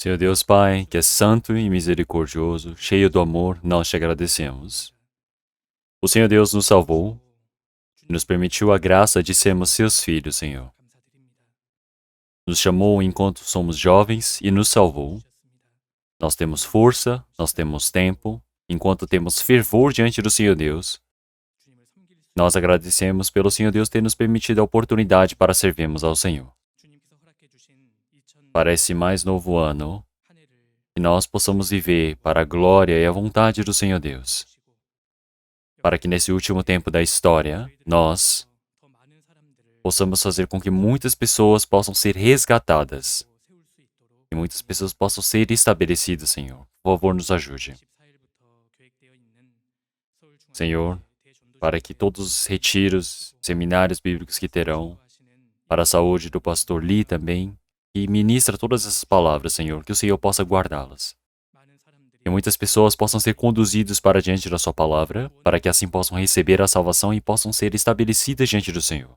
Senhor Deus Pai, que é santo e misericordioso, cheio do amor, nós te agradecemos. O Senhor Deus nos salvou e nos permitiu a graça de sermos seus filhos, Senhor. Nos chamou enquanto somos jovens e nos salvou. Nós temos força, nós temos tempo, enquanto temos fervor diante do Senhor Deus. Nós agradecemos pelo Senhor Deus ter nos permitido a oportunidade para servirmos ao Senhor. Para esse mais novo ano, que nós possamos viver para a glória e a vontade do Senhor Deus. Para que nesse último tempo da história, nós possamos fazer com que muitas pessoas possam ser resgatadas e muitas pessoas possam ser estabelecidas, Senhor. Por favor, nos ajude. Senhor, para que todos os retiros, seminários bíblicos que terão, para a saúde do pastor Lee também, e ministra todas essas palavras, Senhor, que o Senhor possa guardá-las. Que muitas pessoas possam ser conduzidas para diante da sua palavra, para que assim possam receber a salvação e possam ser estabelecidas diante do Senhor.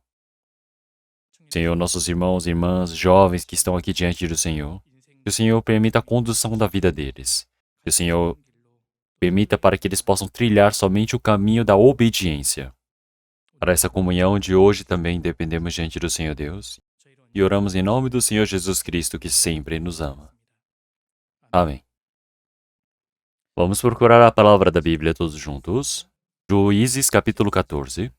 Senhor, nossos irmãos e irmãs, jovens que estão aqui diante do Senhor, que o Senhor permita a condução da vida deles. Que o Senhor permita para que eles possam trilhar somente o caminho da obediência. Para essa comunhão de hoje também dependemos diante do Senhor Deus e oramos em nome do Senhor Jesus Cristo que sempre nos ama. Amém. Vamos procurar a palavra da Bíblia todos juntos. Juízes capítulo 14.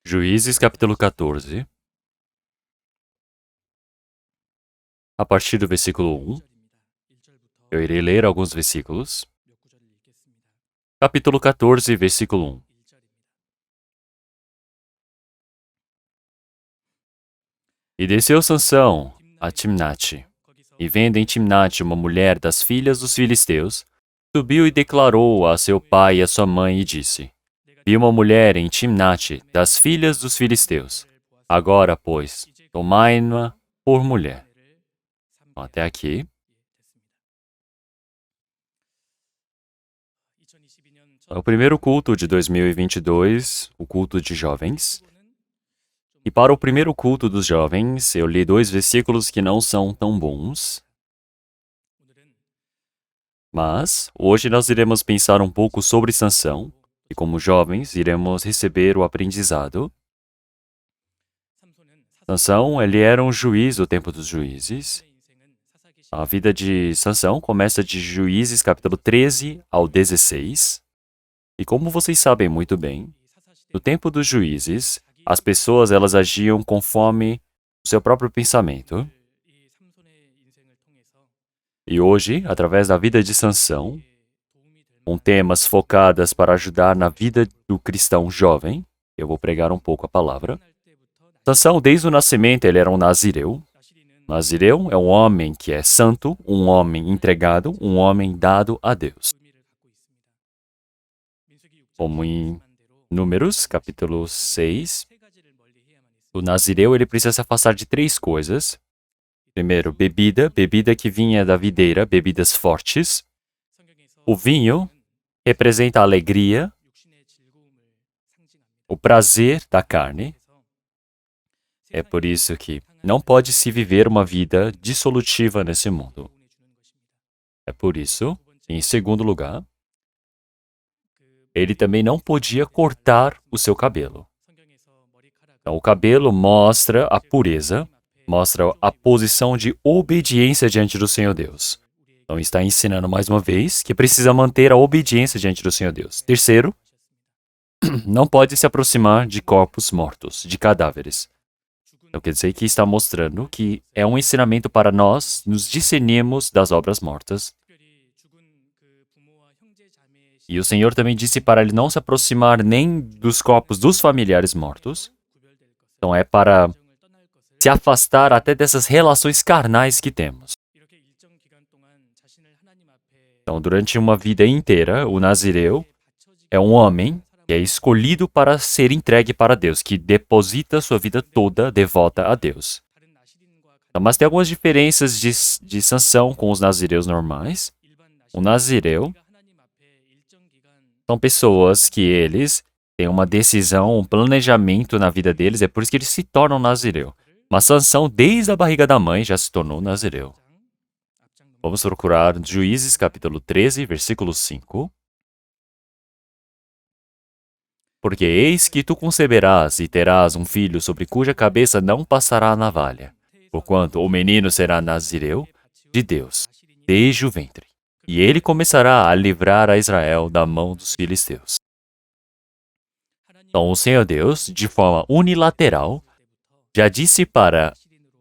Juízes capítulo 14. A partir do versículo 1. Eu irei ler alguns versículos. Capítulo 14, versículo 1. E desceu Sansão a Timnate, e vendo em Timnate uma mulher das filhas dos filisteus, subiu e declarou a seu pai e a sua mãe e disse: Vi uma mulher em Timnate das filhas dos filisteus. Agora, pois, tomai-na por mulher. Até aqui. É o primeiro culto de 2022, o culto de jovens. E para o primeiro culto dos jovens, eu li 2 versículos que não são tão bons. Mas, hoje nós iremos pensar um pouco sobre Sansão, e como jovens, iremos receber o aprendizado. Sansão, ele era um juiz do tempo dos juízes. A vida de Sansão começa de Juízes capítulo 13 ao 16. E como vocês sabem muito bem, no tempo dos juízes, as pessoas elas agiam conforme o seu próprio pensamento. E hoje, através da vida de Sansão, com temas focadas para ajudar na vida do cristão jovem, eu vou pregar um pouco a palavra. Sansão, desde o nascimento, ele era um nazireu. Nazireu é um homem que é santo, um homem entregado, um homem dado a Deus. Como em Números, capítulo 6, o nazireu ele precisa se afastar de 3 coisas. Primeiro, bebida que vinha da videira, bebidas fortes. O vinho representa a alegria, o prazer da carne. É por isso que não pode se viver uma vida dissolutiva nesse mundo. É por isso, em segundo lugar, ele também não podia cortar o seu cabelo. Então, o cabelo mostra a pureza, mostra a posição de obediência diante do Senhor Deus. Então, está ensinando mais uma vez que precisa manter a obediência diante do Senhor Deus. Terceiro, não pode se aproximar de corpos mortos, de cadáveres. Então, quer dizer que está mostrando que é um ensinamento para nós nos discernirmos das obras mortas. E o Senhor também disse para ele não se aproximar nem dos corpos dos familiares mortos. Então, é para se afastar até dessas relações carnais que temos. Então, durante uma vida inteira, o nazireu é um homem que é escolhido para ser entregue para Deus, que deposita sua vida toda devota a Deus. Então, mas tem algumas diferenças de Sansão com os nazireus normais. O nazireu, São pessoas que eles têm uma decisão, um planejamento na vida deles, é por isso que eles se tornam nazireu. Mas Sansão, desde a barriga da mãe, já se tornou nazireu. Vamos procurar Juízes capítulo 13, versículo 5. Porque eis que tu conceberás e terás um filho sobre cuja cabeça não passará a navalha, porquanto o menino será nazireu de Deus, desde o ventre. E ele começará a livrar a Israel da mão dos filisteus. Então o Senhor Deus, de forma unilateral, já disse para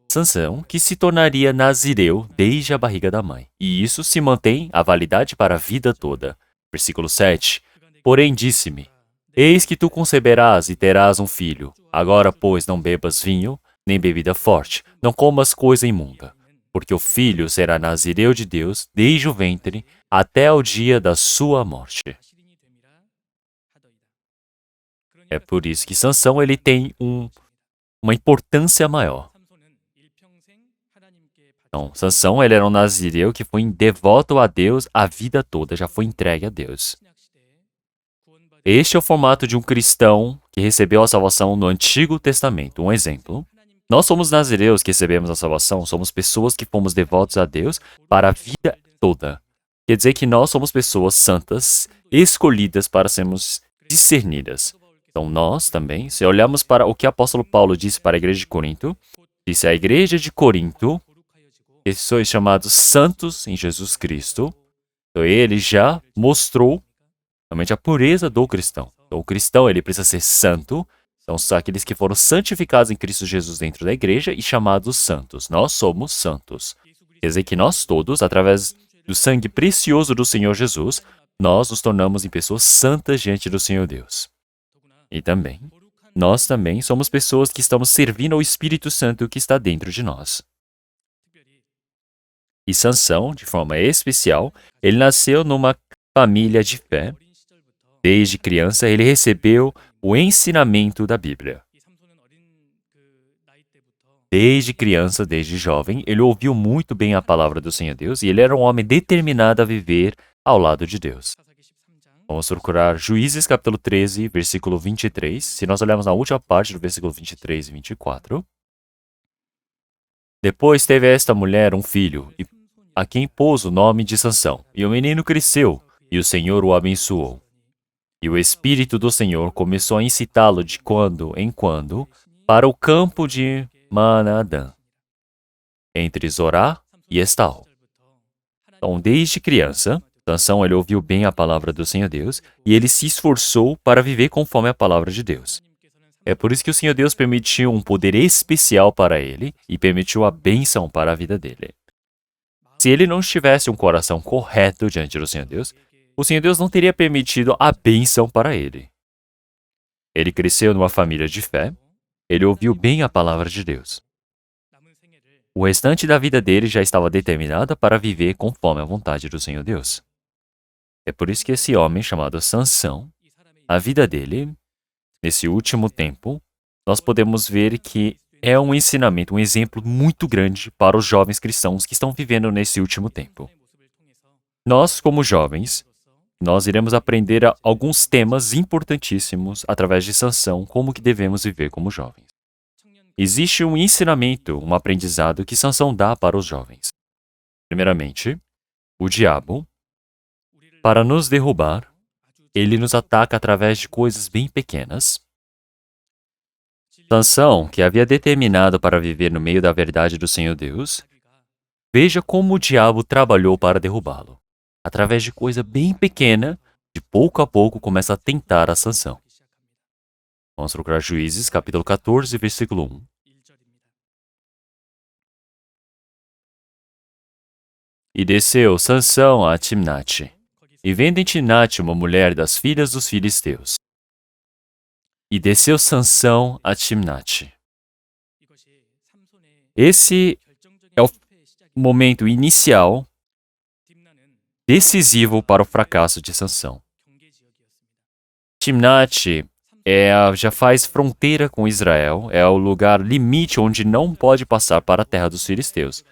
Sansão que se tornaria nazireu desde a barriga da mãe. E isso se mantém a validade para a vida toda. Versículo 7. Porém disse-me, eis que tu conceberás e terás um filho. Agora, pois, não bebas vinho, nem bebida forte, não comas coisa imunda. Porque o filho será nazireu de Deus desde o ventre até o dia da sua morte. É por isso que Sansão ele tem uma importância maior. Então, Sansão ele era um nazireu que foi devoto a Deus a vida toda, já foi entregue a Deus. Este é o formato de um cristão que recebeu a salvação no Antigo Testamento. Um exemplo. Nós somos nazireus que recebemos a salvação, somos pessoas que fomos devotos a Deus para a vida toda. Quer dizer que nós somos pessoas santas, escolhidas para sermos discernidas. Então nós também, se olharmos para o que o apóstolo Paulo disse para a igreja de Corinto, disse a igreja de Corinto, que sois chamados santos em Jesus Cristo, então ele já mostrou realmente a pureza do cristão. Então, o cristão ele precisa ser santo, então são aqueles que foram santificados em Cristo Jesus dentro da igreja e chamados santos. Nós somos santos. Quer dizer que nós todos, através do sangue precioso do Senhor Jesus, nós nos tornamos em pessoas santas diante do Senhor Deus. E também, nós também somos pessoas que estamos servindo ao Espírito Santo que está dentro de nós. E Sansão, de forma especial, ele nasceu numa família de fé. Desde criança, ele recebeu o ensinamento da Bíblia. Desde criança, desde jovem, ele ouviu muito bem a palavra do Senhor Deus e ele era um homem determinado a viver ao lado de Deus. Vamos procurar Juízes capítulo 13, versículo 23. Se nós olharmos na última parte do versículo 23 e 24. Depois teve esta mulher um filho, a quem pôs o nome de Sansão. E o menino cresceu, e o Senhor o abençoou. E o Espírito do Senhor começou a incitá-lo de quando em quando para o campo de Manaadã, entre Zorá e Estaol. Então, desde criança, Sansão ele ouviu bem a palavra do Senhor Deus e ele se esforçou para viver conforme a palavra de Deus. É por isso que o Senhor Deus permitiu um poder especial para ele e permitiu a bênção para a vida dele. Se ele não tivesse um coração correto diante do Senhor Deus, o Senhor Deus não teria permitido a bênção para ele. Ele cresceu numa família de fé, ele ouviu bem a palavra de Deus. O restante da vida dele já estava determinada para viver conforme a vontade do Senhor Deus. É por isso que esse homem chamado Sansão, a vida dele, nesse último tempo, nós podemos ver que é um ensinamento, um exemplo muito grande para os jovens cristãos que estão vivendo nesse último tempo. Nós, como jovens, nós iremos aprender alguns temas importantíssimos através de Sansão, como que devemos viver como jovens. Existe um ensinamento, um aprendizado que Sansão dá para os jovens. Primeiramente, o diabo, para nos derrubar, ele nos ataca através de coisas bem pequenas. Sansão, que havia determinado para viver no meio da verdade do Senhor Deus, veja como o diabo trabalhou para derrubá-lo. Através de coisa bem pequena, de pouco a pouco começa a tentar a Sansão. Vamos procurar Juízes, capítulo 14, versículo 1. E desceu Sansão a Timnate, e vendo em Timnate uma mulher das filhas dos filisteus. E desceu Sansão a Timnate. Esse é o momento inicial decisivo para o fracasso de Sansão. Timnate já faz fronteira com Israel, é o lugar limite onde não pode passar para a terra dos filisteus.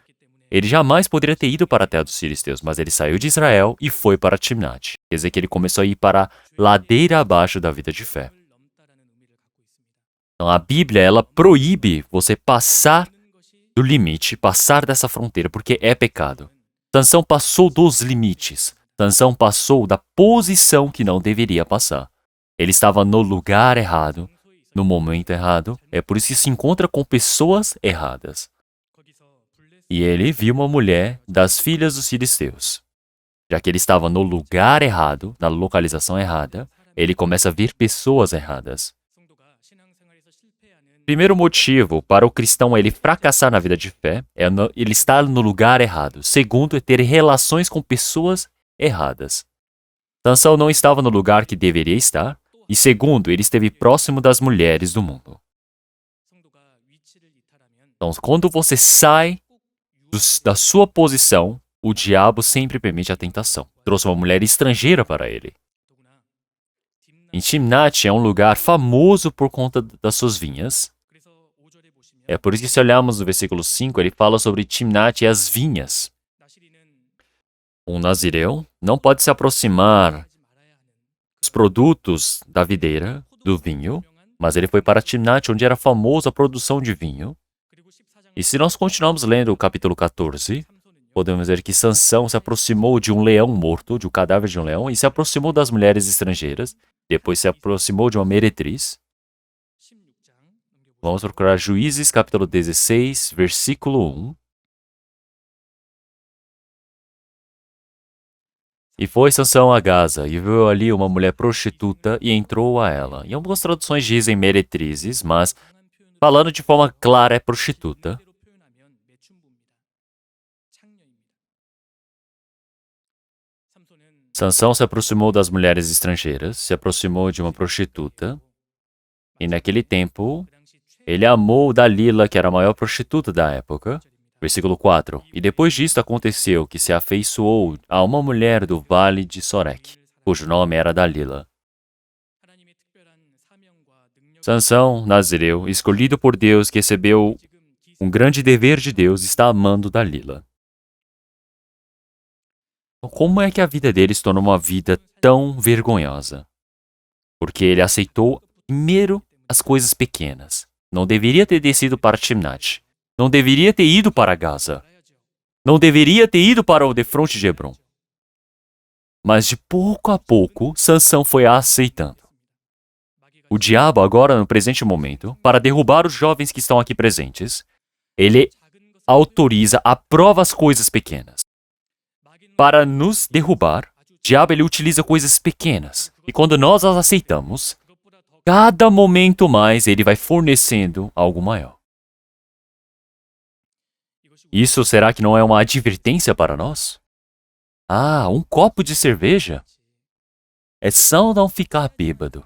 ele jamais poderia ter ido para a terra dos filisteus, mas ele saiu de Israel e foi para Timnate. Quer dizer que ele começou a ir para a ladeira abaixo da vida de fé. Então a Bíblia, ela proíbe você passar do limite, passar dessa fronteira, porque é pecado. Sansão passou dos limites. Sansão passou da posição que não deveria passar. Ele estava no lugar errado, no momento errado. É por isso que se encontra com pessoas erradas. E ele viu uma mulher das filhas dos filisteus. Já que ele estava no lugar errado, na localização errada, ele começa a ver pessoas erradas. Primeiro motivo para o cristão ele fracassar na vida de fé é ele estar no lugar errado. Segundo, é ter relações com pessoas erradas. Sansão não estava no lugar que deveria estar. E segundo, ele esteve próximo das mulheres do mundo. Então, quando você sai da sua posição, o diabo sempre permite a tentação. Trouxe uma mulher estrangeira para ele. Em Timnate é um lugar famoso por conta das suas vinhas. É por isso que se olharmos no versículo 5, ele fala sobre Timnate e as vinhas. Um nazireu não pode se aproximar dos produtos da videira, do vinho, mas ele foi para Timnate, onde era famosa a produção de vinho. E se nós continuarmos lendo o capítulo 14, podemos ver que Sansão se aproximou de um leão morto, de um cadáver de um leão, e se aproximou das mulheres estrangeiras. Depois se aproximou de uma meretriz. Vamos procurar Juízes, capítulo 16, versículo 1. E foi Sansão a Gaza, e viu ali uma mulher prostituta, e entrou a ela. E algumas traduções dizem meretrizes, mas, falando de forma clara, é prostituta. Sansão se aproximou das mulheres estrangeiras, se aproximou de uma prostituta, e naquele tempo, ele amou Dalila, que era a maior prostituta da época. Versículo 4. E depois disto aconteceu que se afeiçoou a uma mulher do vale de Sorek, cujo nome era Dalila. Sansão, nazireu, escolhido por Deus, que recebeu um grande dever de Deus, está amando Dalila. Como é que a vida dele se tornou uma vida tão vergonhosa? Porque ele aceitou primeiro as coisas pequenas. Não deveria ter descido para Timnate. Não deveria ter ido para Gaza. Não deveria ter ido para o defronte de Hebron. Mas de pouco a pouco, Sansão foi aceitando. O diabo agora, no presente momento, para derrubar os jovens que estão aqui presentes, ele autoriza, aprova as coisas pequenas. Para nos derrubar, o diabo ele utiliza coisas pequenas. E quando nós as aceitamos, cada momento mais ele vai fornecendo algo maior. Isso será que não é uma advertência para nós? Ah, um copo de cerveja? É só não ficar bêbado.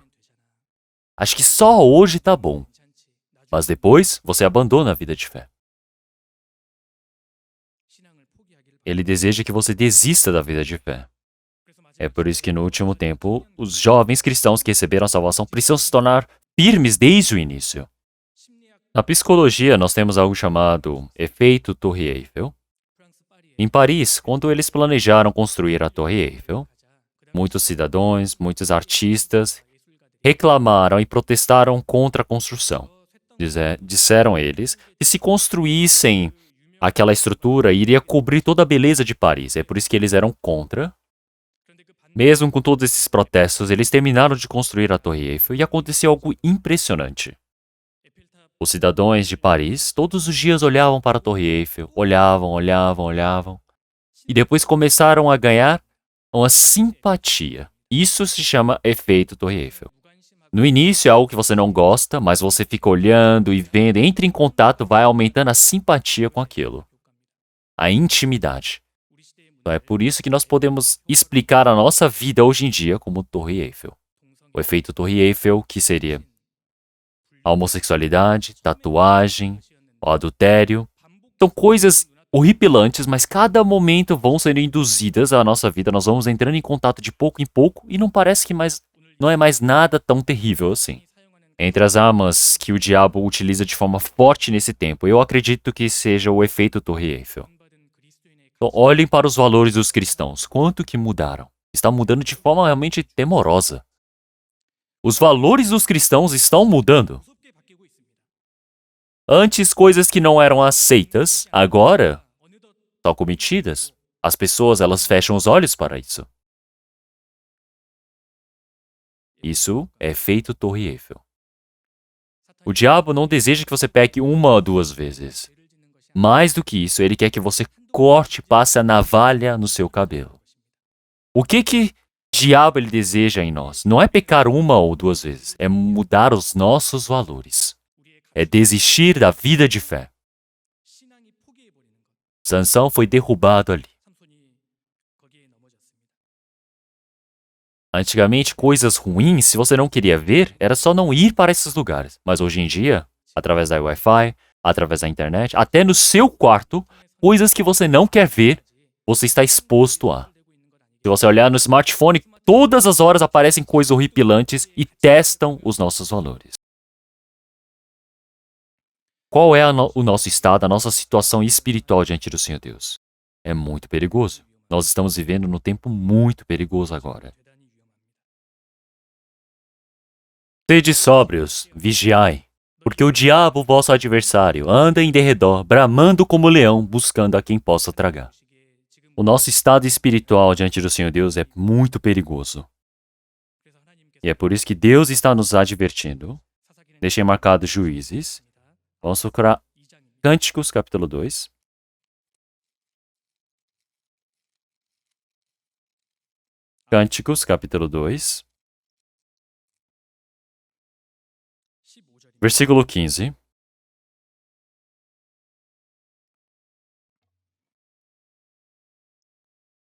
Acho que só hoje tá bom. Mas depois você abandona a vida de fé. Ele deseja que você desista da vida de fé. É por isso que no último tempo, os jovens cristãos que receberam a salvação precisam se tornar firmes desde o início. Na psicologia, nós temos algo chamado efeito Torre Eiffel. Em Paris, quando eles planejaram construir a Torre Eiffel, muitos cidadãos, muitos artistas reclamaram e protestaram contra a construção. Disseram eles que se construíssem aquela estrutura, iria cobrir toda a beleza de Paris. É por isso que eles eram contra. Mesmo com todos esses protestos, eles terminaram de construir a Torre Eiffel e aconteceu algo impressionante. Os cidadãos de Paris todos os dias olhavam para a Torre Eiffel, olhavam, e depois começaram a ganhar uma simpatia. Isso se chama efeito Torre Eiffel. No início é algo que você não gosta, mas você fica olhando e vendo, entra em contato, vai aumentando a simpatia com aquilo. A intimidade. Então é por isso que nós podemos explicar a nossa vida hoje em dia como Torre Eiffel. O efeito Torre Eiffel, que seria a homossexualidade, tatuagem, o adultério. São coisas horripilantes, mas cada momento vão sendo induzidas à nossa vida. Nós vamos entrando em contato de pouco em pouco e não parece que não é mais nada tão terrível assim. Entre as armas que o diabo utiliza de forma forte nesse tempo, eu acredito que seja o efeito Torre Eiffel. Então, olhem para os valores dos cristãos. Quanto que mudaram? Está mudando de forma realmente temorosa. Os valores dos cristãos estão mudando. Antes, coisas que não eram aceitas, agora são cometidas. As pessoas, elas fecham os olhos para isso. Isso é efeito Torre Eiffel. O diabo não deseja que você peque uma ou duas vezes. Mais do que isso, ele quer que você corte, passe a navalha no seu cabelo. O que diabo ele deseja em nós? Não é pecar uma ou duas vezes, é mudar os nossos valores. É desistir da vida de fé. Sansão foi derrubado ali. Antigamente, coisas ruins, se você não queria ver, era só não ir para esses lugares. Mas hoje em dia, através da Wi-Fi, através da internet, até no seu quarto, coisas que você não quer ver, você está exposto a. Se você olhar no smartphone, todas as horas aparecem coisas horripilantes e testam os nossos valores. Qual é o nosso estado, a nossa situação espiritual diante do Senhor Deus? É muito perigoso. Nós estamos vivendo num tempo muito perigoso agora. Sede sóbrios, vigiai, porque o diabo, vosso adversário, anda em derredor, bramando como leão, buscando a quem possa tragar. O nosso estado espiritual diante do Senhor Deus é muito perigoso. E é por isso que Deus está nos advertindo. Deixei marcado Juízes. Vamos procurar Cânticos, capítulo 2. Cânticos, capítulo 2. Versículo 15.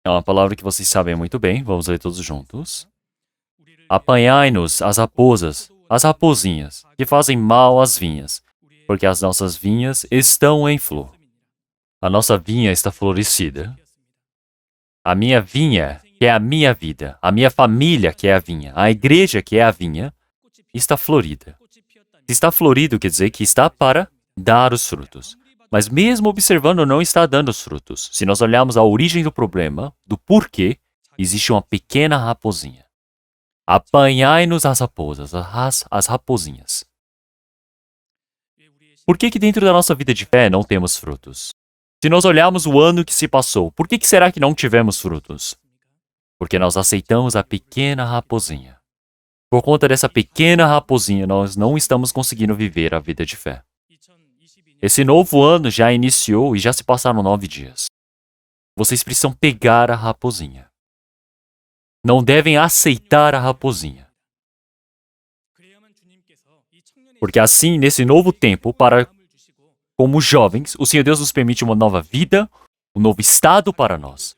É uma palavra que vocês sabem muito bem, vamos ler todos juntos. Apanhai-nos as raposas, as raposinhas, que fazem mal às vinhas, porque as nossas vinhas estão em flor. A nossa vinha está florescida. A minha vinha, que é a minha vida, a minha família, que é a vinha, a igreja, que é a vinha, está florida. Se está florido, quer dizer que está para dar os frutos. Mas mesmo observando, não está dando os frutos. Se nós olharmos a origem do problema, do porquê, existe uma pequena raposinha. Apanhai-nos as raposas, as raposinhas. Por que dentro da nossa vida de fé não temos frutos? Se nós olharmos o ano que se passou, por que será que não tivemos frutos? Porque nós aceitamos a pequena raposinha. Por conta dessa pequena raposinha, nós não estamos conseguindo viver a vida de fé. Esse novo ano já iniciou e já se passaram 9 dias. Vocês precisam pegar a raposinha. Não devem aceitar a raposinha. Porque assim, nesse novo tempo, como jovens, o Senhor Deus nos permite uma nova vida, um novo estado para nós.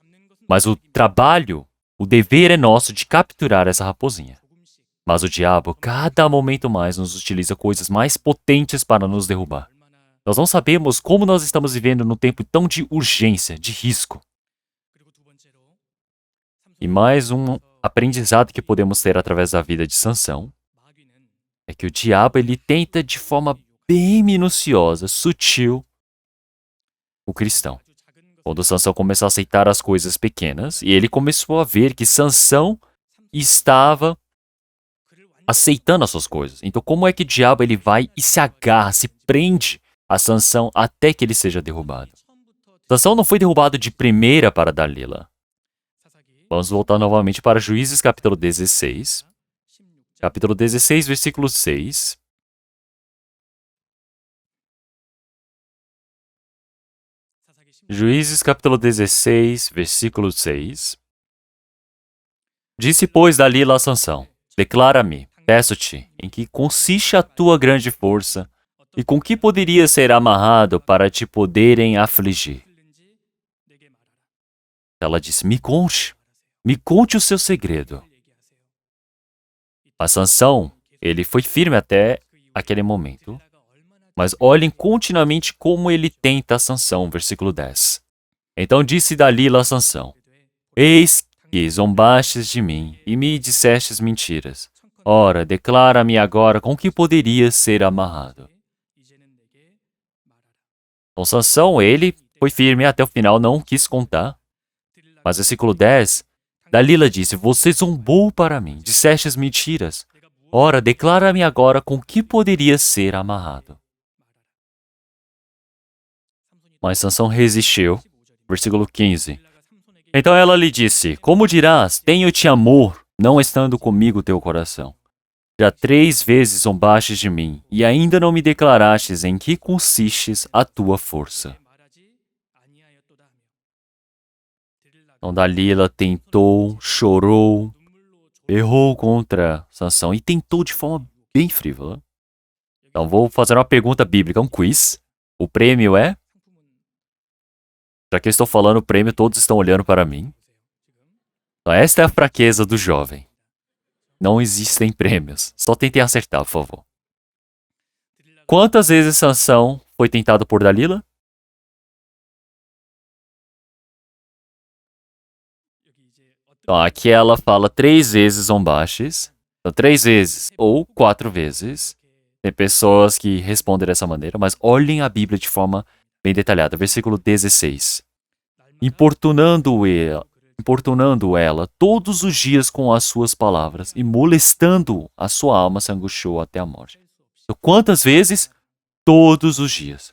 Mas o trabalho, o dever é nosso de capturar essa raposinha. Mas o diabo, cada momento mais, nos utiliza coisas mais potentes para nos derrubar. Nós não sabemos como nós estamos vivendo num tempo tão de urgência, de risco. E mais um aprendizado que podemos ter através da vida de Sansão é que o diabo ele tenta de forma bem minuciosa, sutil, o cristão. Quando Sansão começou a aceitar as coisas pequenas, e ele começou a ver que Sansão estava aceitando as suas coisas. Então, como é que o diabo ele vai e se agarra, se prende a Sansão até que ele seja derrubado? Sansão não foi derrubado de primeira para Dalila. Vamos voltar novamente para Juízes capítulo 16. Capítulo 16, versículo 6. Juízes capítulo 16, versículo 6. Disse, pois, Dalila a Sansão: declara-me, peço-te, em que consiste a tua grande força, e com que poderia ser amarrado para te poderem afligir? Ela disse, me conte o seu segredo. Mas Sansão, ele foi firme até aquele momento. Mas olhem continuamente como ele tenta Sansão, versículo 10. Então disse Dalila a Sansão: eis que zombastes de mim e me dissestes mentiras. Ora, declara-me agora com que poderia ser amarrado. Então Sansão, ele foi firme até o final, não quis contar. Mas versículo 10, Dalila disse: Você zombou para mim, dissestes mentiras. Ora, declara-me agora com que poderia ser amarrado. Mas Sansão resistiu. Versículo 15. Então ela lhe disse: Como dirás, tenho-te amor, não estando comigo teu coração? Já 3 vezes zombastes de mim, e ainda não me declarastes em que consistes a tua força. Então Dalila tentou, chorou, errou contra Sansão e tentou de forma bem frívola. Então vou fazer uma pergunta bíblica, um quiz. O prêmio é? Já que eu estou falando o prêmio, todos estão olhando para mim. Então esta é a fraqueza do jovem. Não existem prêmios. Só tentem acertar, por favor. Quantas vezes Sansão foi tentado por Dalila? Então, aqui ela fala 3 vezes zombastes. Então, 3 vezes ou 4 vezes. Tem pessoas que respondem dessa maneira, mas olhem a Bíblia de forma bem detalhada. Versículo 16. Importunando ela todos os dias com as suas palavras e molestando a sua alma, se angustiou até a morte. Então, quantas vezes? Todos os dias.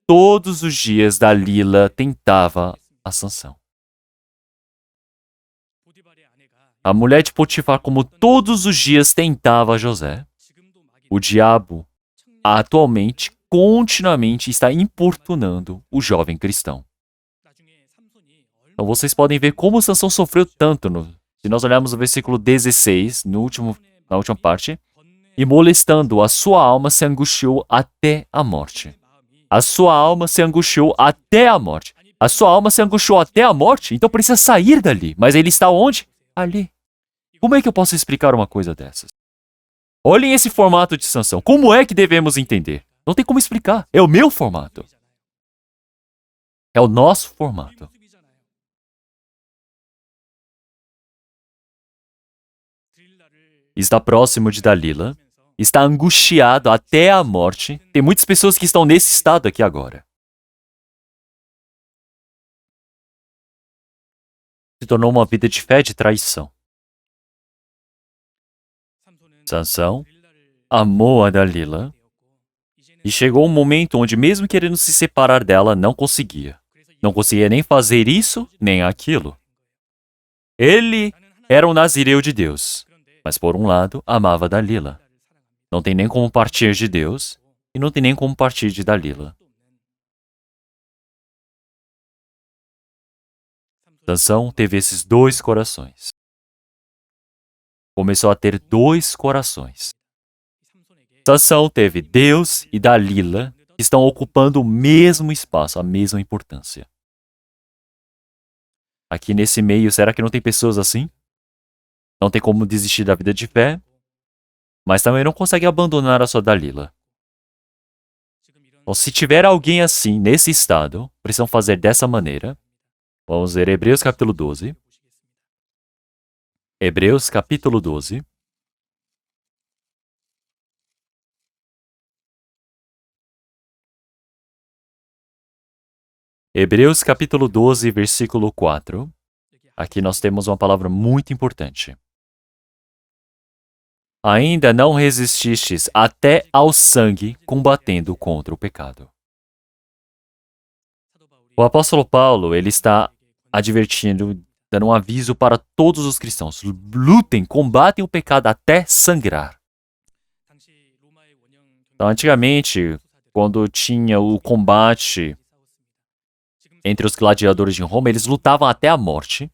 Todos os dias Dalila tentava a Sansão. A mulher de Potifar, como todos os dias tentava José, o diabo atualmente, continuamente está importunando o jovem cristão. Então vocês podem ver como Sansão sofreu tanto. Se nós olharmos o versículo 16, na última parte, e molestando a sua alma se angustiou até a morte. A sua alma se angustiou até a morte. A sua alma se angustiou até a morte, então precisa sair dali. Mas ele está onde? Ali. Como é que eu posso explicar uma coisa dessas? Olhem esse formato de Sansão. Como é que devemos entender? Não tem como explicar. É o meu formato. É o nosso formato. Está próximo de Dalila. Está angustiado até a morte. Tem muitas pessoas que estão nesse estado aqui agora. Se tornou uma vida de fé e de traição. Sansão amou a Dalila e chegou um momento onde, mesmo querendo se separar dela, não conseguia. Não conseguia nem fazer isso, nem aquilo. Ele era um nazireu de Deus, mas por um lado, amava Dalila. Não tem nem como partir de Deus e não tem nem como partir de Dalila. Sansão teve esses 2 corações. Começou a ter 2 corações. Sansão teve Deus e Dalila, que estão ocupando o mesmo espaço, a mesma importância. Aqui nesse meio, será que não tem pessoas assim? Não tem como desistir da vida de fé, mas também não consegue abandonar a sua Dalila. Então, se tiver alguém assim, nesse estado, precisam fazer dessa maneira. Vamos ver Hebreus capítulo 12. Hebreus capítulo 12. Hebreus capítulo 12, versículo 4. Aqui nós temos uma palavra muito importante. Ainda não resististes até ao sangue, combatendo contra o pecado. O apóstolo Paulo, ele está advertindo, dando um aviso para todos os cristãos. Lutem, combatem o pecado até sangrar. Então, antigamente, quando tinha o combate entre os gladiadores de Roma, eles lutavam até a morte.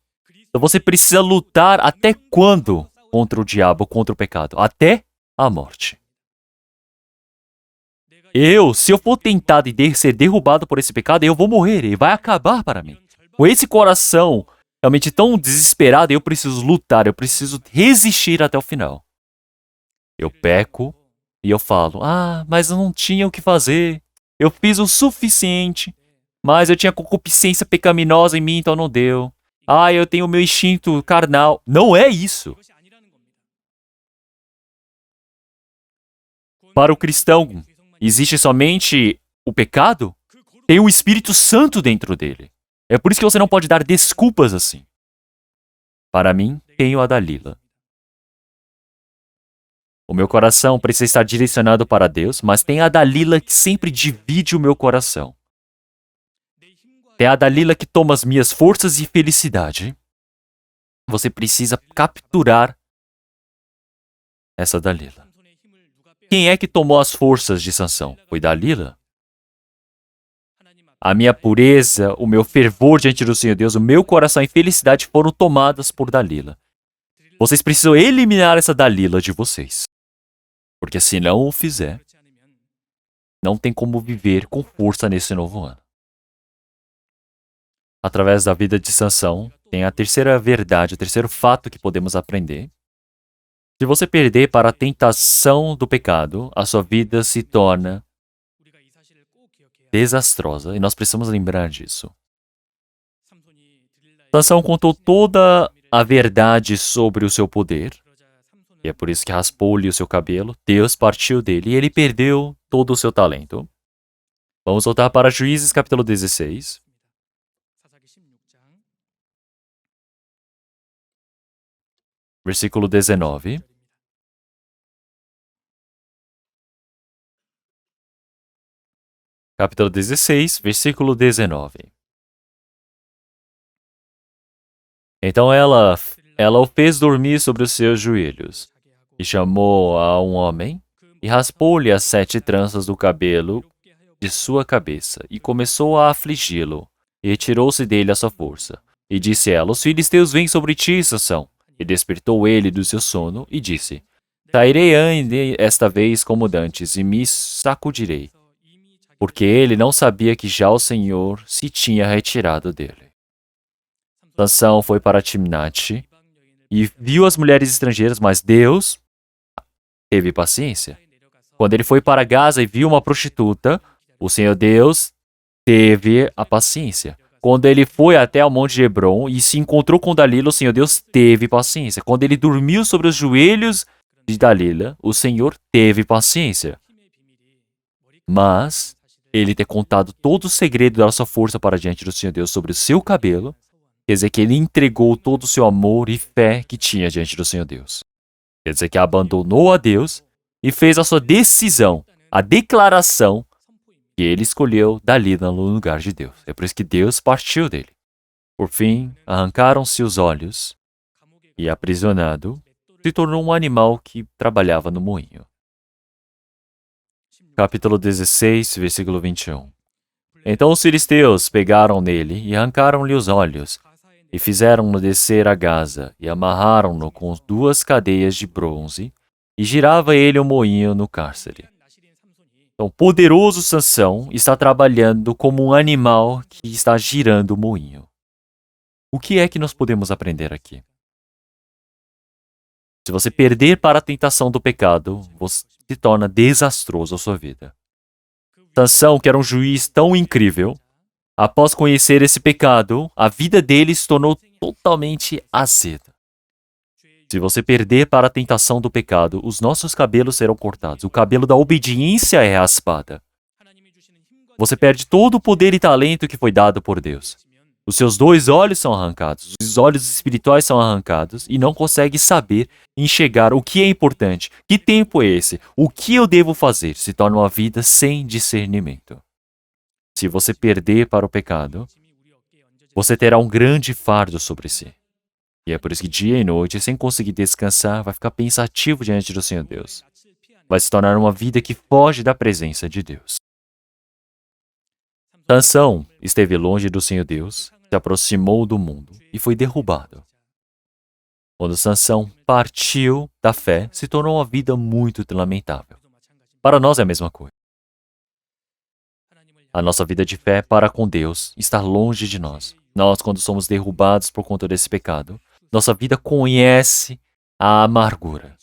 Então você precisa lutar até quando contra o diabo, contra o pecado? Até a morte. Se eu for tentado e ser derrubado por esse pecado, eu vou morrer, ele vai acabar para mim. Com esse coração realmente tão desesperado, eu preciso lutar, eu preciso resistir até o final. Eu peco e eu falo, mas eu não tinha o que fazer, eu fiz o suficiente, mas eu tinha concupiscência pecaminosa em mim, então não deu. Eu tenho o meu instinto carnal. Não é isso. Para o cristão, existe somente o pecado? tem o Espírito Santo dentro dele. É por isso que você não pode dar desculpas assim. Para mim, tenho a Dalila. O meu coração precisa estar direcionado para Deus, mas tem a Dalila que sempre divide o meu coração. Tem a Dalila que toma as minhas forças e felicidade. Você precisa capturar essa Dalila. Quem é que tomou as forças de Sansão? Foi Dalila? A minha pureza, o meu fervor diante do Senhor Deus, o meu coração e felicidade foram tomadas por Dalila. Vocês precisam eliminar essa Dalila de vocês. Porque se não o fizer, não tem como viver com força nesse novo ano. Através da vida de Sansão, tem a terceira verdade, o terceiro fato que podemos aprender. Se você perder para a tentação do pecado, a sua vida se torna desastrosa e nós precisamos lembrar disso. Sansão contou toda a verdade sobre o seu poder, e é por isso que raspou-lhe o seu cabelo, Deus partiu dele e ele perdeu todo o seu talento. Vamos voltar para Juízes capítulo 16. Versículo 19. Capítulo 16, versículo 19. Então ela o fez dormir sobre os seus joelhos, e chamou a um homem, e raspou-lhe as 7 tranças do cabelo de sua cabeça, e começou a afligi-lo, e retirou-se dele a sua força. E disse ela, os filisteus vêm sobre ti, Sansão. E despertou ele do seu sono, e disse, sairei ainda esta vez como dantes, e me sacudirei. Porque ele não sabia que já o Senhor se tinha retirado dele. Sansão foi para Timnate e viu as mulheres estrangeiras, mas Deus teve paciência. Quando ele foi para Gaza e viu uma prostituta, o Senhor Deus teve a paciência. Quando ele foi até o Monte de Hebron e se encontrou com Dalila, o Senhor Deus teve paciência. Quando ele dormiu sobre os joelhos de Dalila, o Senhor teve paciência. Mas ele ter contado todo o segredo da sua força para diante do Senhor Deus sobre o seu cabelo, quer dizer que ele entregou todo o seu amor e fé que tinha diante do Senhor Deus. Quer dizer que abandonou a Deus e fez a sua decisão, a declaração que ele escolheu Dalila no lugar de Deus. É por isso que Deus partiu dele. Por fim, arrancaram-se os olhos e, aprisionado, se tornou um animal que trabalhava no moinho. Capítulo 16, versículo 21. Então os filisteus pegaram nele e arrancaram-lhe os olhos, e fizeram-no descer a Gaza, e amarraram-no com 2 cadeias de bronze, e girava ele o moinho no cárcere. Então, poderoso Sansão está trabalhando como um animal que está girando o moinho. O que é que nós podemos aprender aqui? Se você perder para a tentação do pecado, você se torna desastroso a sua vida. Sansão, que era um juiz tão incrível, após conhecer esse pecado, a vida dele se tornou totalmente azeda. Se você perder para a tentação do pecado, os nossos cabelos serão cortados. O cabelo da obediência é raspada. Você perde todo o poder e talento que foi dado por Deus. Os seus 2 olhos são arrancados, os olhos espirituais são arrancados e não consegue saber enxergar o que é importante, que tempo é esse, o que eu devo fazer, se torna uma vida sem discernimento. Se você perder para o pecado, você terá um grande fardo sobre si. E é por isso que dia e noite, sem conseguir descansar, vai ficar pensativo diante do Senhor Deus. Vai se tornar uma vida que foge da presença de Deus. Sansão esteve longe do Senhor Deus, se aproximou do mundo e foi derrubado. Quando Sansão partiu da fé, se tornou uma vida muito lamentável. Para nós é a mesma coisa. A nossa vida de fé para com Deus está longe de nós. Nós, quando somos derrubados por conta desse pecado, nossa vida conhece a amargura.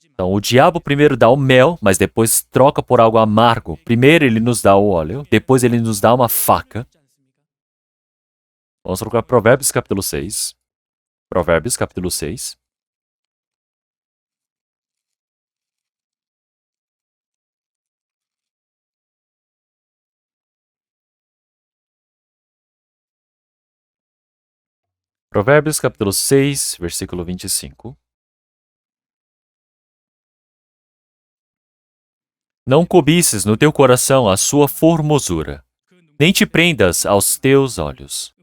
Então, o diabo primeiro dá o mel, mas depois troca por algo amargo. Primeiro ele nos dá o óleo, depois ele nos dá uma faca. Vamos trocar Provérbios capítulo 6. Provérbios capítulo 6. Provérbios capítulo 6, versículo 25. Não cobices no teu coração a sua formosura, nem te prendas aos teus olhos.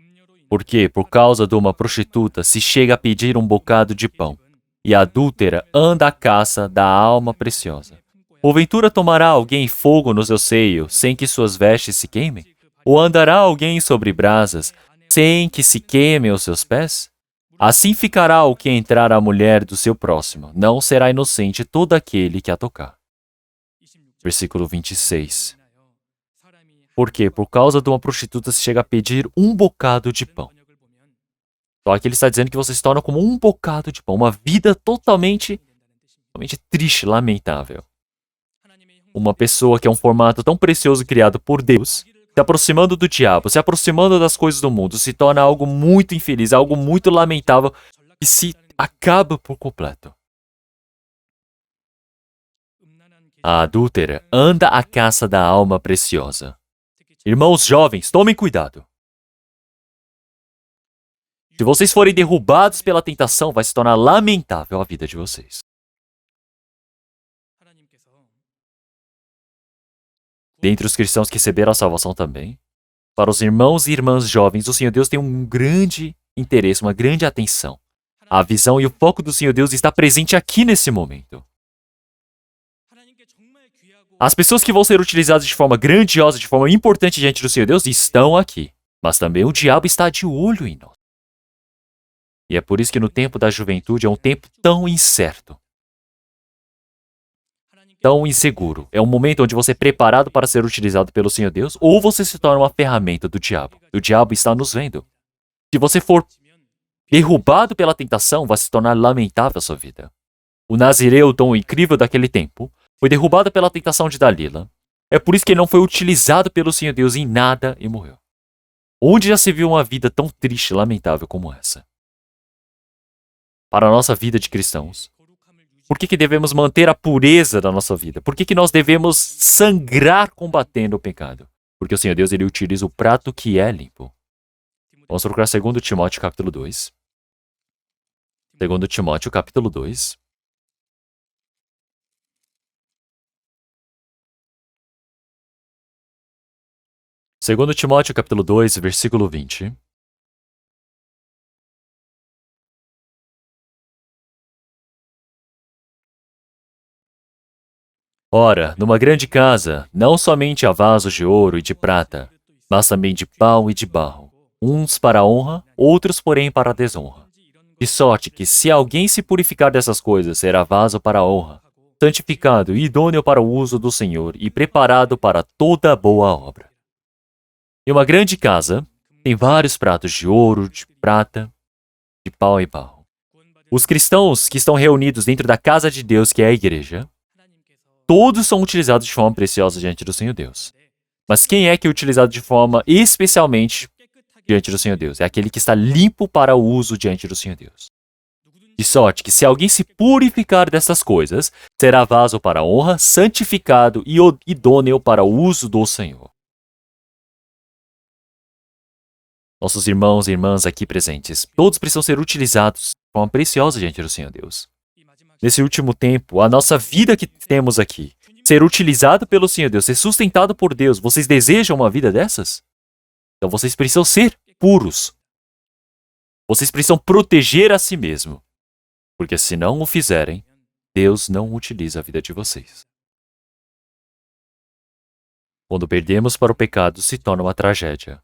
Porque, por causa de uma prostituta, se chega a pedir um bocado de pão, e a adúltera anda à caça da alma preciosa. Porventura tomará alguém fogo no seu seio, sem que suas vestes se queimem? Ou andará alguém sobre brasas, sem que se queimem os seus pés? Assim ficará o que entrar a mulher do seu próximo, não será inocente todo aquele que a tocar. Versículo 26. Porque por causa de uma prostituta se chega a pedir um bocado de pão. Então aqui ele está dizendo que você se torna como um bocado de pão, uma vida totalmente triste, lamentável. Uma pessoa que é um formato tão precioso criado por Deus, se aproximando do diabo, se aproximando das coisas do mundo, se torna algo muito infeliz, algo muito lamentável, e se acaba por completo. A adúltera anda à caça da alma preciosa. Irmãos jovens, tomem cuidado. Se vocês forem derrubados pela tentação, vai se tornar lamentável a vida de vocês. Dentre os cristãos que receberam a salvação também, para os irmãos e irmãs jovens, o Senhor Deus tem um grande interesse, uma grande atenção. A visão e o foco do Senhor Deus está presente aqui nesse momento. As pessoas que vão ser utilizadas de forma grandiosa, de forma importante diante do Senhor Deus, estão aqui. Mas também o diabo está de olho em nós. E é por isso que no tempo da juventude é um tempo tão incerto, tão inseguro. É um momento onde você é preparado para ser utilizado pelo Senhor Deus, ou você se torna uma ferramenta do diabo. O diabo está nos vendo. Se você for derrubado pela tentação, vai se tornar lamentável a sua vida. O nazireu tão incrível daquele tempo foi derrubado pela tentação de Dalila. É por isso que ele não foi utilizado pelo Senhor Deus em nada e morreu. Onde já se viu uma vida tão triste e lamentável como essa? Para a nossa vida de cristãos, por que devemos manter a pureza da nossa vida? Por que nós devemos sangrar combatendo o pecado? Porque o Senhor Deus ele utiliza o prato que é limpo. Vamos procurar 2 Timóteo capítulo 2. 2 Timóteo capítulo 2. Segundo Timóteo capítulo 2, versículo 20. Ora, numa grande casa, não somente há vasos de ouro e de prata, mas também de pau e de barro, uns para a honra, outros, porém, para a desonra. De sorte que, se alguém se purificar dessas coisas, será vaso para a honra, santificado e idôneo para o uso do Senhor e preparado para toda boa obra. Em uma grande casa, tem vários pratos de ouro, de prata, de pau e barro. Os cristãos que estão reunidos dentro da casa de Deus, que é a igreja, todos são utilizados de forma preciosa diante do Senhor Deus. Mas quem é que é utilizado de forma especialmente diante do Senhor Deus? É aquele que está limpo para o uso diante do Senhor Deus. De sorte que, se alguém se purificar dessas coisas, será vaso para a honra, santificado e idôneo para o uso do Senhor. Nossos irmãos e irmãs aqui presentes, todos precisam ser utilizados de forma preciosa diante do Senhor Deus. Nesse último tempo, a nossa vida que temos aqui, ser utilizado pelo Senhor Deus, ser sustentado por Deus, vocês desejam uma vida dessas? Então vocês precisam ser puros. Vocês precisam proteger a si mesmo. Porque se não o fizerem, Deus não utiliza a vida de vocês. Quando perdemos para o pecado, se torna uma tragédia.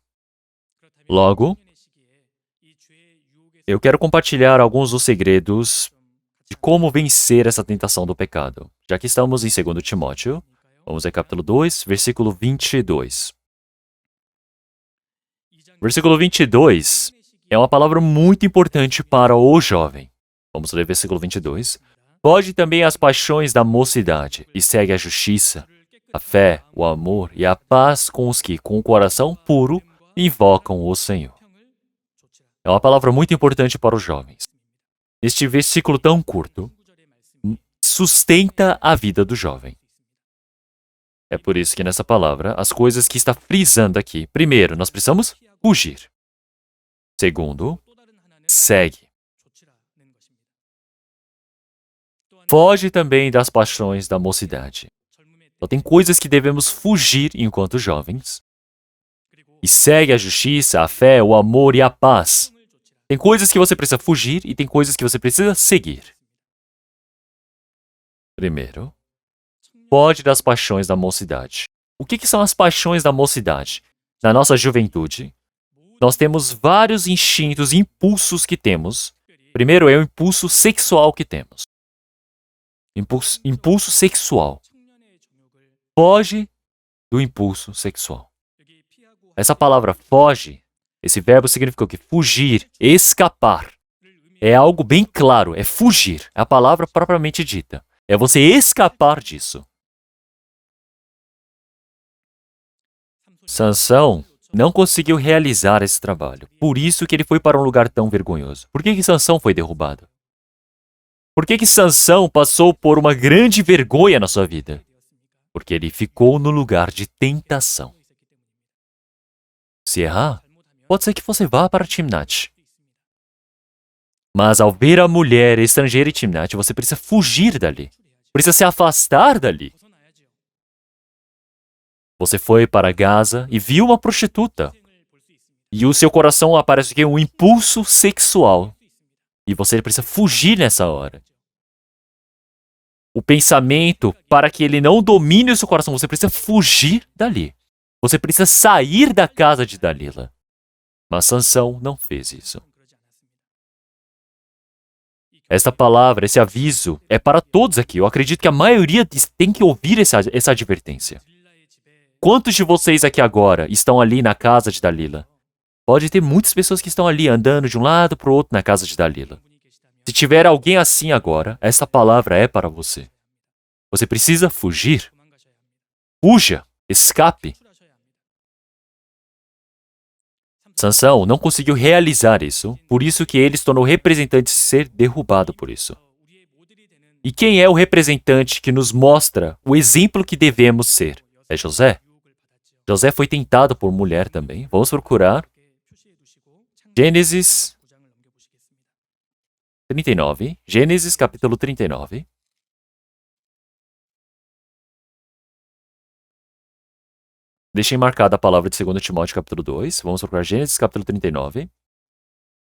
Logo, eu quero compartilhar alguns dos segredos de como vencer essa tentação do pecado. Já que estamos em 2 Timóteo, vamos ao capítulo 2, versículo 22. Versículo 22 é uma palavra muito importante para o jovem. Vamos ler versículo 22. Foge também às paixões da mocidade e segue a justiça, a fé, o amor e a paz com os que, com o coração puro, invocam o Senhor. É uma palavra muito importante para os jovens. Este versículo tão curto sustenta a vida do jovem. É por isso que nessa palavra, as coisas que está frisando aqui. Primeiro, nós precisamos fugir. Segundo, segue. Foge também das paixões da mocidade. Então, tem coisas que devemos fugir enquanto jovens. E segue a justiça, a fé, o amor e a paz. Tem coisas que você precisa fugir e tem coisas que você precisa seguir. Primeiro, foge das paixões da mocidade. O que são as paixões da mocidade? Na nossa juventude, nós temos vários instintos e impulsos que temos. Primeiro é o impulso sexual que temos. Impulso sexual. Foge do impulso sexual. Essa palavra foge, esse verbo significa o quê? Fugir, escapar. É algo bem claro, é fugir. É a palavra propriamente dita. É você escapar disso. Sansão não conseguiu realizar esse trabalho. Por isso que ele foi para um lugar tão vergonhoso. Por que Sansão foi derrubado? Por que Sansão passou por uma grande vergonha na sua vida? Porque ele ficou no lugar de tentação. Se errar, pode ser que você vá para Timnat. Mas ao ver a mulher estrangeira em Timnat, você precisa fugir dali. Precisa se afastar dali. Você foi para Gaza e viu uma prostituta. E o seu coração aparece aqui um impulso sexual. E você precisa fugir nessa hora. O pensamento, para que ele não domine o seu coração, você precisa fugir dali. Você precisa sair da casa de Dalila. Mas Sansão não fez isso. Esta palavra, esse aviso, é para todos aqui. Eu acredito que a maioria tem que ouvir essa advertência. Quantos de vocês aqui agora estão ali na casa de Dalila? Pode ter muitas pessoas que estão ali andando de um lado para o outro na casa de Dalila. Se tiver alguém assim agora, essa palavra é para você. Você precisa fugir. Fuja, escape. Sansão não conseguiu realizar isso, por isso que ele se tornou representante de ser derrubado por isso. E quem é o representante que nos mostra o exemplo que devemos ser? É José. José foi tentado por mulher também. Vamos procurar. Gênesis 39. Gênesis capítulo 39. Deixem marcada a palavra de 2 Timóteo capítulo 2. Vamos procurar Gênesis capítulo 39.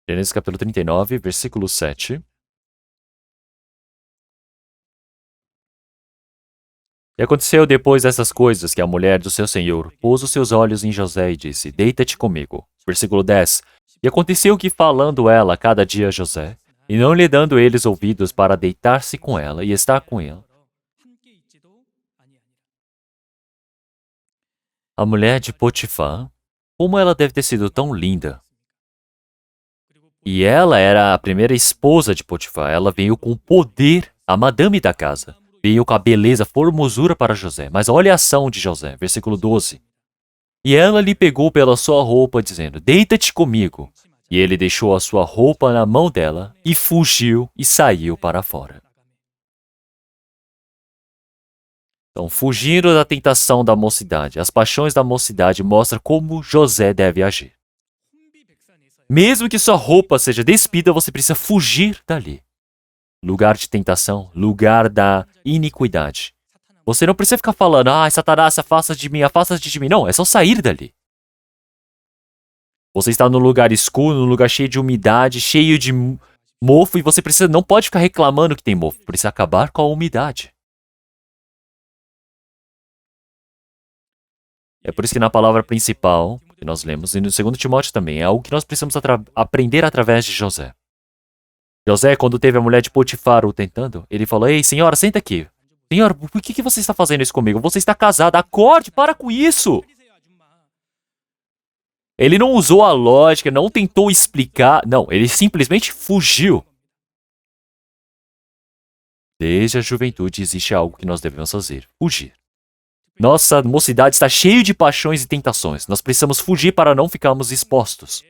Gênesis capítulo 39, versículo 7. E aconteceu depois dessas coisas que a mulher do seu senhor pôs os seus olhos em José e disse, deita-te comigo. Versículo 10. E aconteceu que falando ela cada dia a José, e não lhe dando eles ouvidos para deitar-se com ela e estar com ele, a mulher de Potifar, como ela deve ter sido tão linda. E ela era a primeira esposa de Potifar, ela veio com poder, a madame da casa. Veio com a beleza, formosura para José. Mas olha a ação de José, versículo 12. E ela lhe pegou pela sua roupa, dizendo, deita-te comigo. E ele deixou a sua roupa na mão dela, e fugiu e saiu para fora. Então, fugindo da tentação da mocidade, as paixões da mocidade mostram como José deve agir. Mesmo que sua roupa seja despida, você precisa fugir dali. Lugar de tentação, lugar da iniquidade. Você não precisa ficar falando, Satanás, afasta de mim, afasta de mim. Não, é só sair dali. Você está num lugar escuro, num lugar cheio de umidade, cheio de mofo, e você não pode ficar reclamando que tem mofo. Precisa acabar com a umidade. É por isso que na palavra principal, que nós lemos, e no 2 Timóteo também, é algo que nós precisamos aprender através de José. José, quando teve a mulher de Potifar o tentando, ele falou, ei, senhora, senta aqui. Senhora, por que você está fazendo isso comigo? Você está casada, acorde, para com isso. Ele não usou a lógica, não tentou explicar, não, ele simplesmente fugiu. Desde a juventude existe algo que nós devemos fazer, fugir. Nossa mocidade está cheia de paixões e tentações. Nós precisamos fugir para não ficarmos expostos.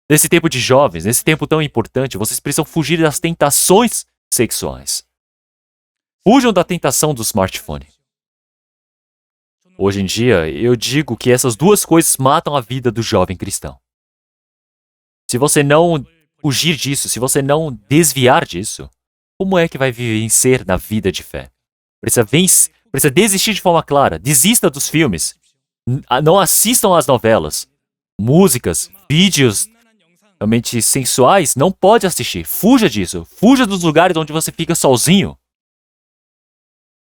Nesse tempo de jovens, nesse tempo tão importante, vocês precisam fugir das tentações sexuais. Fujam da tentação do smartphone. Hoje em dia, eu digo que essas duas coisas matam a vida do jovem cristão. Se você não fugir disso, se você não desviar disso, como é que vai vencer na vida de fé? Precisa desistir de forma clara. Desista dos filmes. Não assistam às novelas. Músicas, vídeos realmente sensuais, não pode assistir. Fuja disso. Fuja dos lugares onde você fica sozinho.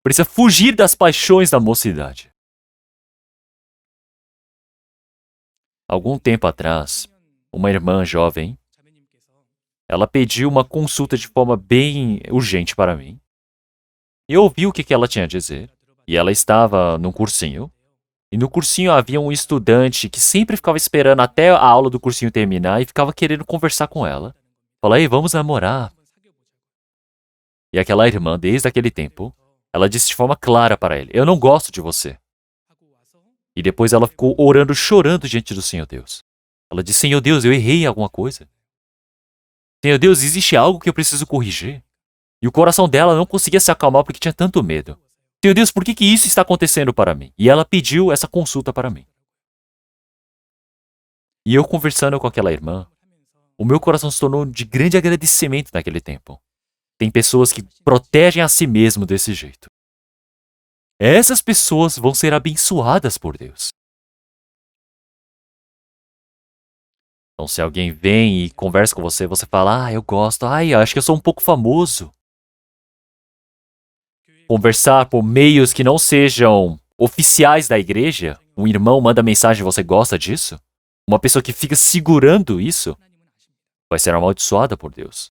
Precisa fugir das paixões da mocidade. Algum tempo atrás, uma irmã jovem, ela pediu uma consulta de forma bem urgente para mim. Eu ouvi o que ela tinha a dizer, e ela estava num cursinho. E no cursinho havia um estudante que sempre ficava esperando até a aula do cursinho terminar e ficava querendo conversar com ela. Falou, ei, vamos namorar. E aquela irmã, desde aquele tempo, ela disse de forma clara para ele, eu não gosto de você. E depois ela ficou orando, chorando diante do Senhor Deus. Ela disse, Senhor Deus, eu errei em alguma coisa. Senhor Deus, existe algo que eu preciso corrigir. E o coração dela não conseguia se acalmar porque tinha tanto medo. Senhor Deus, por que isso está acontecendo para mim? E ela pediu essa consulta para mim. E eu conversando com aquela irmã, o meu coração se tornou de grande agradecimento naquele tempo. Tem pessoas que protegem a si mesmo desse jeito. Essas pessoas vão ser abençoadas por Deus. Então, se alguém vem e conversa com você, você fala, eu gosto, eu acho que eu sou um pouco famoso. Conversar por meios que não sejam oficiais da igreja, um irmão manda mensagem, você gosta disso? Uma pessoa que fica segurando isso, vai ser amaldiçoada por Deus.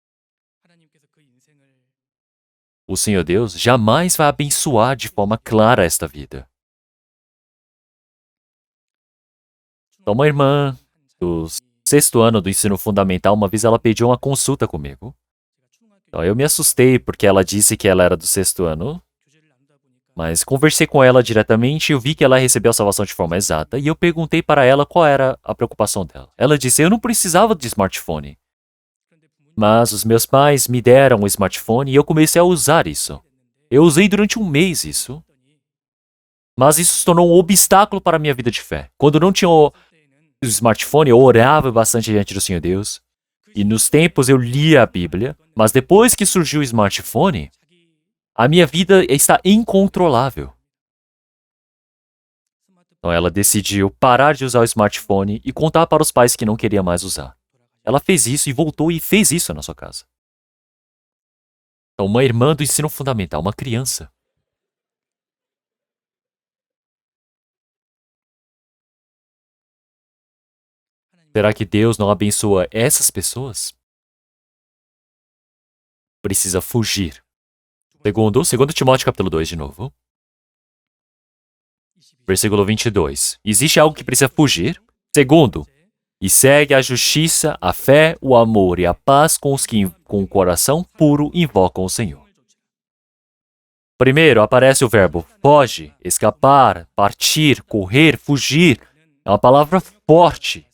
O Senhor Deus jamais vai abençoar de forma clara esta vida. Então, uma irmã do 6º ano do ensino fundamental, uma vez ela pediu uma consulta comigo. Então, eu me assustei porque ela disse que ela era do 6º ano, mas conversei com ela diretamente e eu vi que ela recebeu a salvação de forma exata e eu perguntei para ela qual era a preocupação dela. Ela disse, eu não precisava de smartphone, mas os meus pais me deram um smartphone e eu comecei a usar isso. Eu usei durante um mês isso, mas isso se tornou um obstáculo para a minha vida de fé. Quando não tinha o smartphone, eu orava bastante diante do Senhor Deus. E nos tempos eu lia a Bíblia, mas depois que surgiu o smartphone, a minha vida está incontrolável. Então ela decidiu parar de usar o smartphone e contar para os pais que não queria mais usar. Ela fez isso e voltou e fez isso na sua casa. Então uma irmã do ensino fundamental, uma criança. Será que Deus não abençoa essas pessoas? Precisa fugir. Segundo Timóteo capítulo 2 de novo. Versículo 22. Existe algo que precisa fugir? Segundo, e segue a justiça, a fé, o amor e a paz com os que com o coração puro invocam o Senhor. Primeiro aparece o verbo foge, escapar, partir, correr, fugir. É uma palavra forte.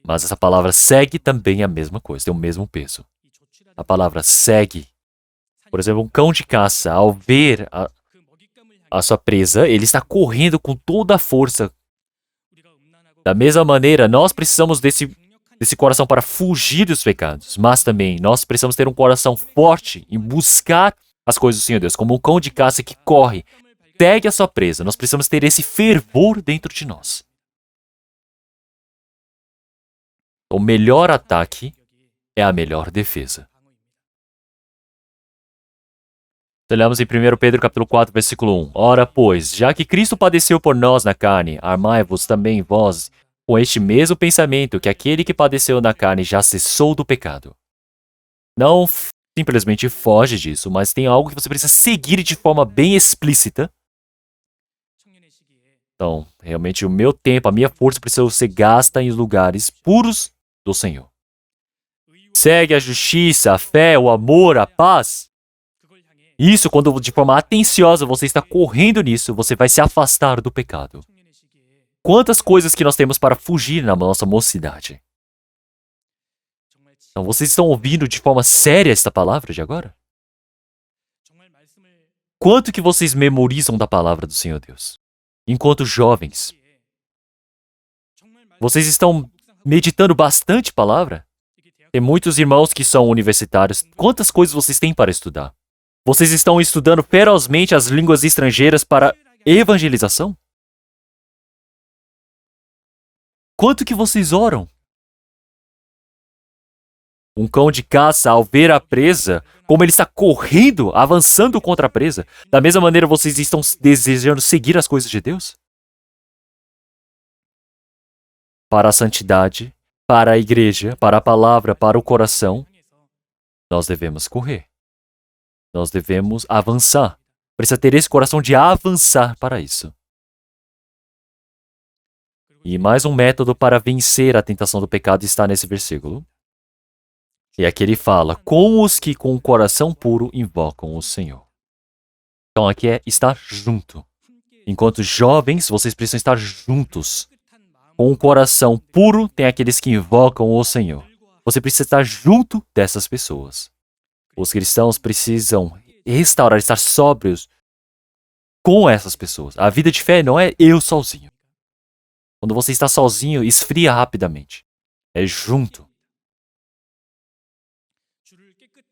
Mas essa palavra segue também é a mesma coisa, tem o mesmo peso. A palavra segue. Por exemplo, um cão de caça, ao ver a sua presa, ele está correndo com toda a força. Da mesma maneira, nós precisamos desse coração para fugir dos pecados, mas também nós precisamos ter um coração forte em buscar as coisas do Senhor Deus, como um cão de caça que corre, segue a sua presa. Nós precisamos ter esse fervor dentro de nós. O melhor ataque é a melhor defesa. Olhamos em 1 Pedro capítulo 4, versículo 1. Ora, pois, já que Cristo padeceu por nós na carne, armai-vos também vós com este mesmo pensamento, que aquele que padeceu na carne já cessou do pecado. Não simplesmente foge disso, mas tem algo que você precisa seguir de forma bem explícita. Então, realmente o meu tempo, a minha força precisa ser gasta em lugares puros do Senhor. Segue a justiça, a fé, o amor, a paz. Isso, quando de forma atenciosa você está correndo nisso, você vai se afastar do pecado. Quantas coisas que nós temos para fugir na nossa mocidade. Então, vocês estão ouvindo de forma séria esta palavra de agora? Quanto que vocês memorizam da palavra do Senhor Deus? Enquanto jovens, vocês estão meditando bastante palavra? Tem muitos irmãos que são universitários. Quantas coisas vocês têm para estudar? Vocês estão estudando ferozmente as línguas estrangeiras para evangelização? Quanto que vocês oram? Um cão de caça, ao ver a presa, como ele está correndo, avançando contra a presa, da mesma maneira vocês estão desejando seguir as coisas de Deus? Para a santidade, para a igreja, para a palavra, para o coração, nós devemos correr. Nós devemos avançar. Precisa ter esse coração de avançar para isso. E mais um método para vencer a tentação do pecado está nesse versículo. E aqui ele fala, com os que com o coração puro invocam o Senhor. Então aqui é estar junto. Enquanto jovens, vocês precisam estar juntos. Com o coração puro, tem aqueles que invocam o Senhor. Você precisa estar junto dessas pessoas. Os cristãos precisam restaurar, estar sóbrios com essas pessoas. A vida de fé não é eu sozinho. Quando você está sozinho, esfria rapidamente. É junto.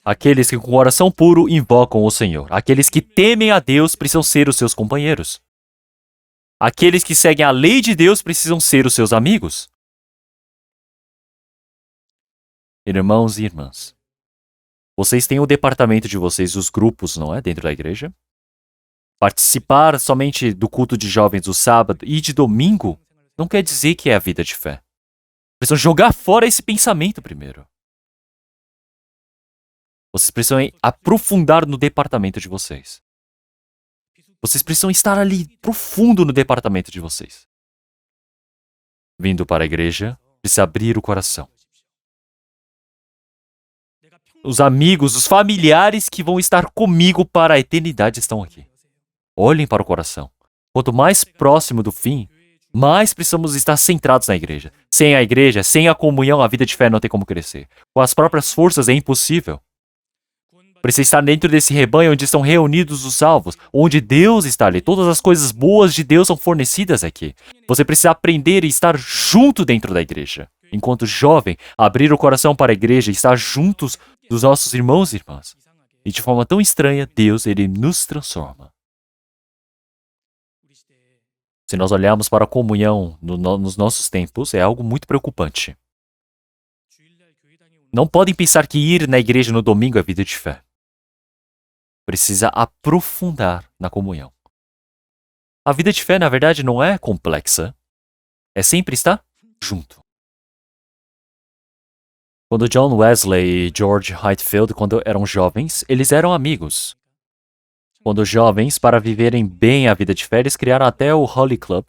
Aqueles que com o coração puro invocam o Senhor. Aqueles que temem a Deus precisam ser os seus companheiros. Aqueles que seguem a lei de Deus precisam ser os seus amigos. Irmãos e irmãs, vocês têm o departamento de vocês, os grupos, não é? Dentro da igreja. Participar somente do culto de jovens do sábado e de domingo não quer dizer que é a vida de fé. Precisam jogar fora esse pensamento primeiro. Vocês precisam aprofundar no departamento de vocês. Vocês precisam estar ali profundo no departamento de vocês. Vindo para a igreja, precisa abrir o coração. Os amigos, os familiares que vão estar comigo para a eternidade estão aqui. Olhem para o coração. Quanto mais próximo do fim, mais precisamos estar centrados na igreja. Sem a igreja, sem a comunhão, a vida de fé não tem como crescer. Com as próprias forças é impossível. Precisa estar dentro desse rebanho onde estão reunidos os salvos, onde Deus está ali. Todas as coisas boas de Deus são fornecidas aqui. Você precisa aprender e estar junto dentro da igreja. Enquanto jovem, abrir o coração para a igreja e estar juntos dos nossos irmãos e irmãs. E de forma tão estranha, Deus, Ele nos transforma. Se nós olharmos para a comunhão nos nossos tempos, é algo muito preocupante. Não podem pensar que ir na igreja no domingo é vida de fé. Precisa aprofundar na comunhão. A vida de fé, na verdade, não é complexa. É sempre estar junto. Quando John Wesley e George Whitefield, quando eram jovens, eles eram amigos. Quando jovens, para viverem bem a vida de fé, eles criaram até o Holy Club.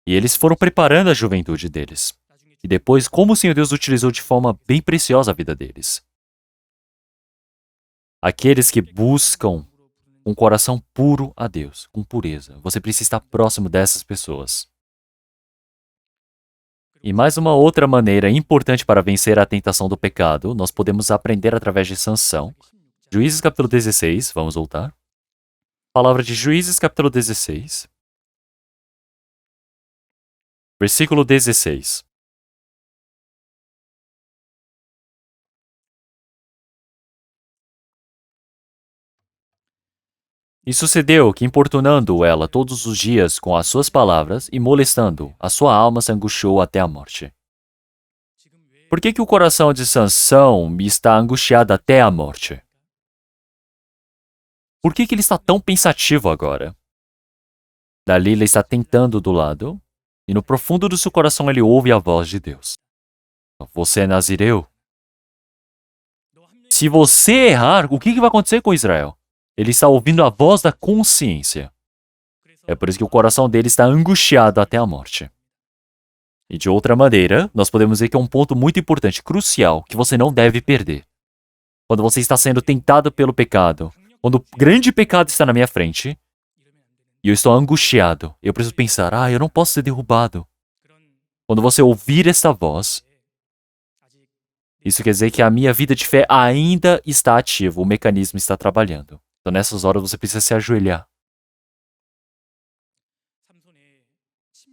E eles foram preparando a juventude deles. E depois, como o Senhor Deus utilizou de forma bem preciosa a vida deles. Aqueles que buscam um coração puro a Deus, com pureza. Você precisa estar próximo dessas pessoas. E mais uma outra maneira importante para vencer a tentação do pecado, nós podemos aprender através de Sansão. Juízes capítulo 16, vamos voltar. Palavra de Juízes capítulo 16. Versículo 16. E sucedeu que, importunando ela todos os dias com as suas palavras e molestando, a sua alma se angustiou até a morte. Por que o coração de Sansão está angustiado até a morte? Por que ele está tão pensativo agora? Dalila está tentando do lado, e no profundo do seu coração ele ouve a voz de Deus. Você é nazireu? Se você errar, o que vai acontecer com Israel? Ele está ouvindo a voz da consciência. É por isso que o coração dele está angustiado até a morte. E de outra maneira, nós podemos ver que é um ponto muito importante, crucial, que você não deve perder. Quando você está sendo tentado pelo pecado, quando o grande pecado está na minha frente, e eu estou angustiado, eu preciso pensar, eu não posso ser derrubado. Quando você ouvir essa voz, isso quer dizer que a minha vida de fé ainda está ativa, o mecanismo está trabalhando. Então nessas horas você precisa se ajoelhar.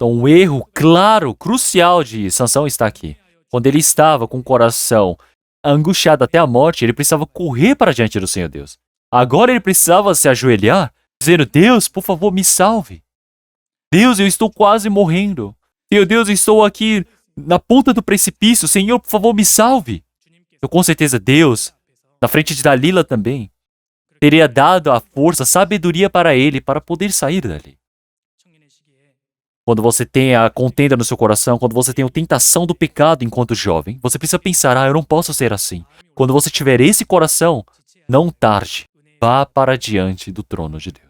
Então, um erro claro, crucial de Sansão está aqui. Quando ele estava com o coração angustiado até a morte, ele precisava correr para diante do Senhor Deus. Agora ele precisava se ajoelhar, dizendo: Deus, por favor, me salve. Deus, eu estou quase morrendo. Meu Deus, eu estou aqui na ponta do precipício. Senhor, por favor, me salve. Então, com certeza, Deus, na frente de Dalila também, teria dado a força, a sabedoria para ele, para poder sair dali. Quando você tem a contenda no seu coração, quando você tem a tentação do pecado enquanto jovem, você precisa pensar: eu não posso ser assim. Quando você tiver esse coração, não tarde, vá para diante do trono de Deus.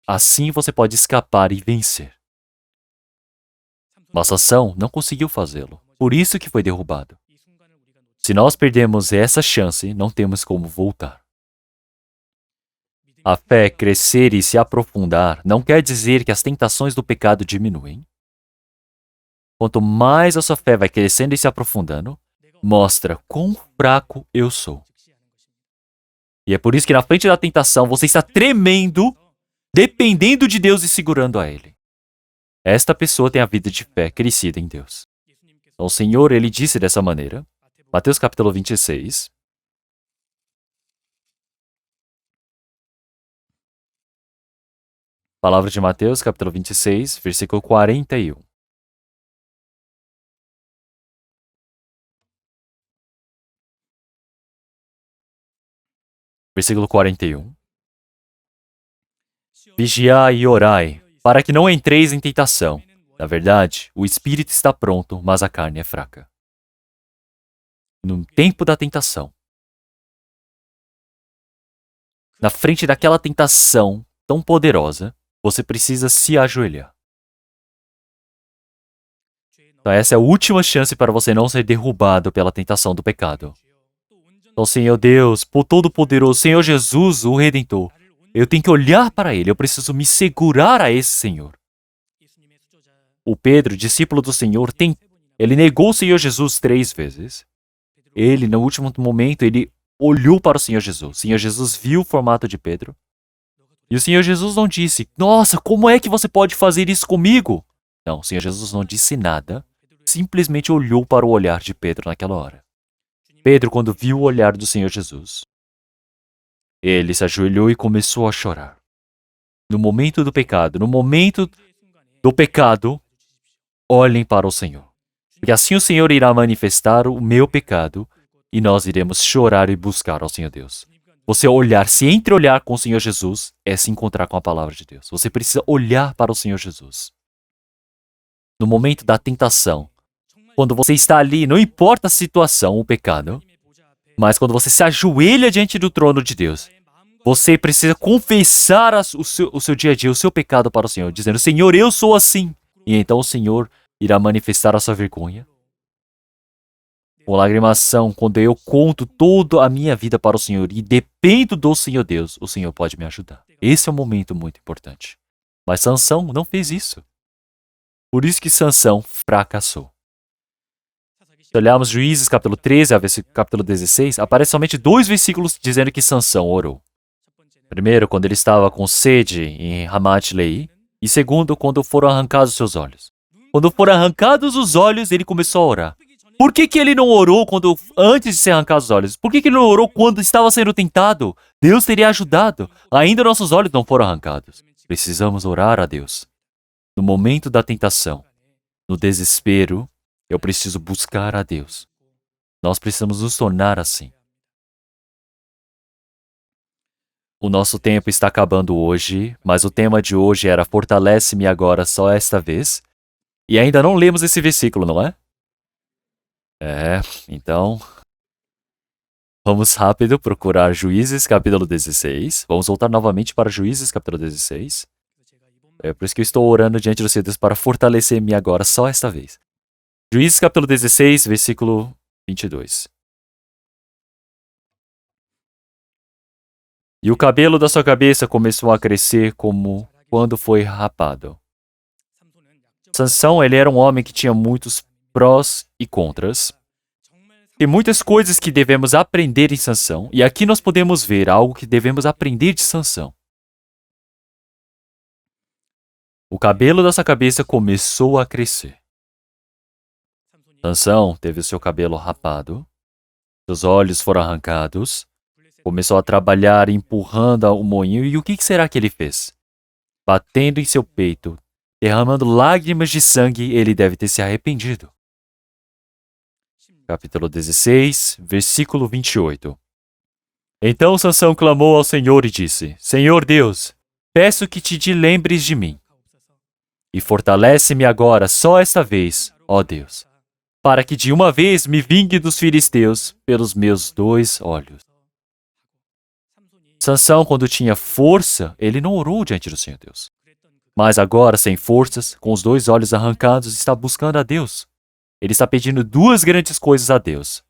Assim você pode escapar e vencer. Mas Sansão não conseguiu fazê-lo, por isso que foi derrubado. Se nós perdemos essa chance, não temos como voltar. A fé crescer e se aprofundar não quer dizer que as tentações do pecado diminuem. Quanto mais a sua fé vai crescendo e se aprofundando, mostra quão fraco eu sou. E é por isso que na frente da tentação você está tremendo, dependendo de Deus e segurando a Ele. Esta pessoa tem a vida de fé crescida em Deus. Então o Senhor, Ele disse dessa maneira, Mateus capítulo 26, palavra de Mateus, capítulo 26, versículo 41. Versículo 41. Vigiai e orai, para que não entreis em tentação. Na verdade, o espírito está pronto, mas a carne é fraca. No tempo da tentação, na frente daquela tentação tão poderosa, você precisa se ajoelhar. Então essa é a última chance para você não ser derrubado pela tentação do pecado. Então, Senhor Deus, por Todo-Poderoso, Senhor Jesus, o Redentor, eu tenho que olhar para Ele, eu preciso me segurar a esse Senhor. O Pedro, discípulo do Senhor, ele negou o Senhor Jesus 3 vezes. Ele, no último momento, ele olhou para o Senhor Jesus. O Senhor Jesus viu o formato de Pedro. E o Senhor Jesus não disse: nossa, como é que você pode fazer isso comigo? Não, o Senhor Jesus não disse nada. Simplesmente olhou para o olhar de Pedro naquela hora. Pedro, quando viu o olhar do Senhor Jesus, ele se ajoelhou e começou a chorar. No momento do pecado, olhem para o Senhor. Porque assim o Senhor irá manifestar o meu pecado e nós iremos chorar e buscar ao Senhor Deus. Você olhar, se entreolhar com o Senhor Jesus, é se encontrar com a palavra de Deus. Você precisa olhar para o Senhor Jesus. No momento da tentação, quando você está ali, não importa a situação, o pecado, mas quando você se ajoelha diante do trono de Deus, você precisa confessar o seu dia a dia, o seu pecado para o Senhor, dizendo: Senhor, eu sou assim. E então o Senhor irá manifestar a sua vergonha. Com lagrimação, quando eu conto toda a minha vida para o Senhor e dependo do Senhor Deus, o Senhor pode me ajudar. Esse é um momento muito importante. Mas Sansão não fez isso. Por isso que Sansão fracassou. Se olharmos Juízes capítulo 13 a capítulo 16, aparece somente 2 versículos dizendo que Sansão orou. Primeiro, quando ele estava com sede em Ramat-Leí, e segundo, quando foram arrancados seus olhos. Quando foram arrancados os olhos, ele começou a orar. Por que ele não orou antes de ser arrancados os olhos? Por que ele não orou quando estava sendo tentado? Deus teria ajudado. Ainda nossos olhos não foram arrancados. Precisamos orar a Deus. No momento da tentação, no desespero, eu preciso buscar a Deus. Nós precisamos nos tornar assim. O nosso tempo está acabando hoje, mas o tema de hoje era Fortalece-me agora só esta vez. E ainda não lemos esse versículo, não é? Então, vamos rápido procurar Juízes capítulo 16. Vamos voltar novamente para Juízes capítulo 16. É por isso que eu estou orando diante do Senhor Deus para fortalecer-me agora só esta vez. Juízes capítulo 16, versículo 22. E o cabelo da sua cabeça começou a crescer como quando foi rapado. Sansão, ele era um homem que tinha muitos prós e contras. Tem muitas coisas que devemos aprender em Sansão, e aqui nós podemos ver algo que devemos aprender de Sansão. O cabelo da sua cabeça começou a crescer. Sansão teve o seu cabelo rapado, seus olhos foram arrancados, começou a trabalhar empurrando o moinho e o que será que ele fez? Batendo em seu peito, derramando lágrimas de sangue, ele deve ter se arrependido. Capítulo 16, versículo 28. Então Sansão clamou ao Senhor e disse: Senhor Deus, peço que te lembres de mim. E fortalece-me agora só esta vez, ó Deus, para que de uma vez me vingue dos filisteus pelos meus 2 olhos. Sansão, quando tinha força, ele não orou diante do Senhor Deus. Mas agora, sem forças, com os 2 olhos arrancados, está buscando a Deus. Ele está pedindo 2 grandes coisas a Deus.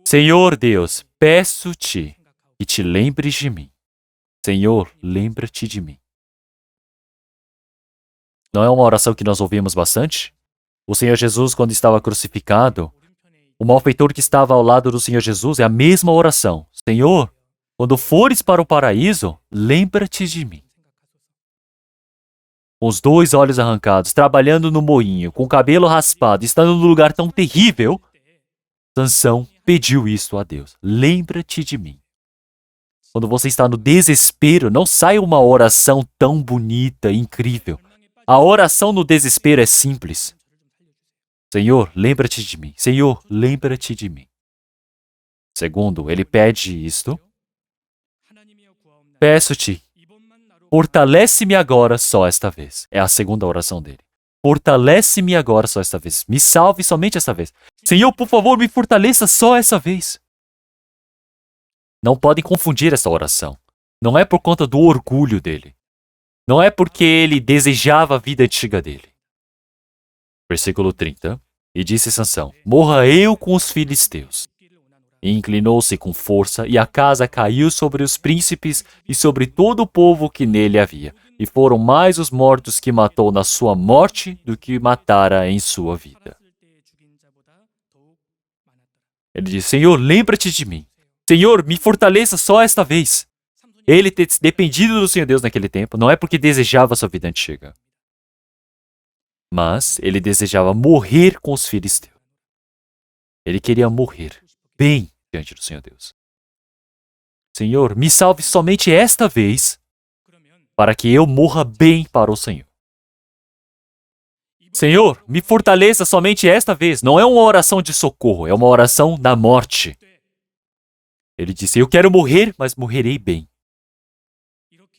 Senhor Deus, peço-te que te lembres de mim. Senhor, lembra-te de mim. Não é uma oração que nós ouvimos bastante? O Senhor Jesus, quando estava crucificado, o malfeitor que estava ao lado do Senhor Jesus é a mesma oração. Senhor, quando fores para o paraíso, lembra-te de mim. Com os 2 olhos arrancados, trabalhando no moinho, com o cabelo raspado, estando num lugar tão terrível, Sansão pediu isto a Deus. Lembra-te de mim. Quando você está no desespero, não sai uma oração tão bonita, incrível. A oração no desespero é simples. Senhor, lembra-te de mim. Senhor, lembra-te de mim. Segundo, ele pede isto. Peço-te, fortalece-me agora só esta vez. É a segunda oração dele. Fortalece-me agora só esta vez. Me salve somente esta vez. Senhor, por favor, me fortaleça só essa vez. Não podem confundir essa oração. Não é por conta do orgulho dele. Não é porque ele desejava a vida antiga dele. Versículo 30. E disse Sansão: Morra eu com os filisteus. E inclinou-se com força, e a casa caiu sobre os príncipes e sobre todo o povo que nele havia. E foram mais os mortos que matou na sua morte do que matara em sua vida. Ele diz: Senhor, lembra-te de mim. Senhor, me fortaleça só esta vez. Ele ter dependido do Senhor Deus naquele tempo não é porque desejava sua vida antiga, mas ele desejava morrer com os filisteus. Ele queria morrer bem diante do Senhor Deus. Senhor, me salve somente esta vez, para que eu morra bem para o Senhor. Senhor, me fortaleça somente esta vez. Não é uma oração de socorro, é uma oração da morte. Ele disse: Eu quero morrer, mas morrerei bem.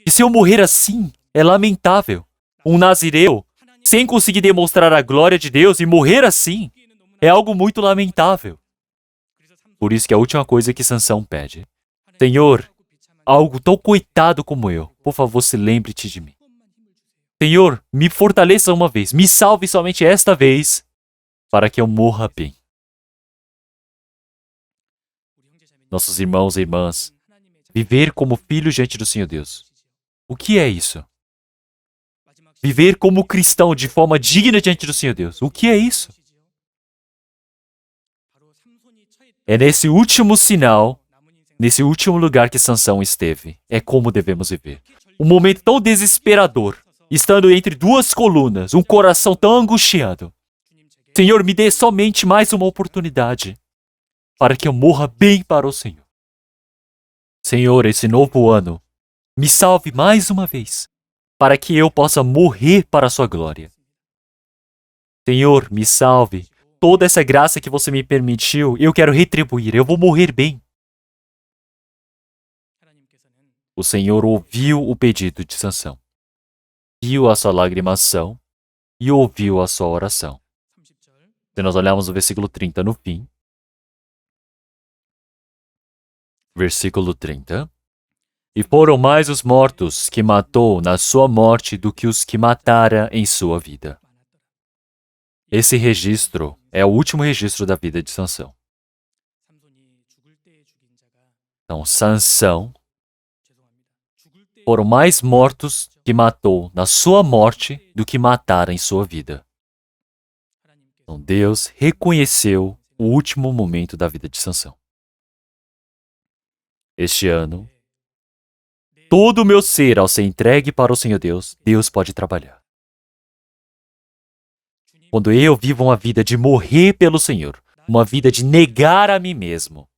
E se eu morrer assim, é lamentável. Um nazireu, sem conseguir demonstrar a glória de Deus e morrer assim, é algo muito lamentável. Por isso que a última coisa que Sansão pede: Senhor, algo tão coitado como eu, por favor, se lembre-te de mim. Senhor, me fortaleça uma vez, me salve somente esta vez, para que eu morra bem. Nossos irmãos e irmãs, viver como filhos diante do Senhor Deus. O que é isso? Viver como cristão de forma digna diante do Senhor Deus. O que é isso? É nesse último sinal, nesse último lugar que Sansão esteve. É como devemos viver. Um momento tão desesperador, estando entre 2 colunas, um coração tão angustiado. Senhor, me dê somente mais uma oportunidade, para que eu morra bem para o Senhor. Senhor, esse novo ano, me salve mais uma vez, para que eu possa morrer para a sua glória. Senhor, me salve. Toda essa graça que você me permitiu, eu quero retribuir. Eu vou morrer bem. O Senhor ouviu o pedido de Sansão, viu a sua lagrimação e ouviu a sua oração. Se nós olharmos o versículo 30 no fim, versículo 30, e foram mais os mortos que matou na sua morte do que os que matara em sua vida. Esse registro é o último registro da vida de Sansão. Então, Sansão foram mais mortos que matou na sua morte do que matara em sua vida. Então, Deus reconheceu o último momento da vida de Sansão. Este ano, todo o meu ser, ao ser entregue para o Senhor Deus, Deus pode trabalhar. Quando eu vivo uma vida de morrer pelo Senhor, uma vida de negar a mim mesmo,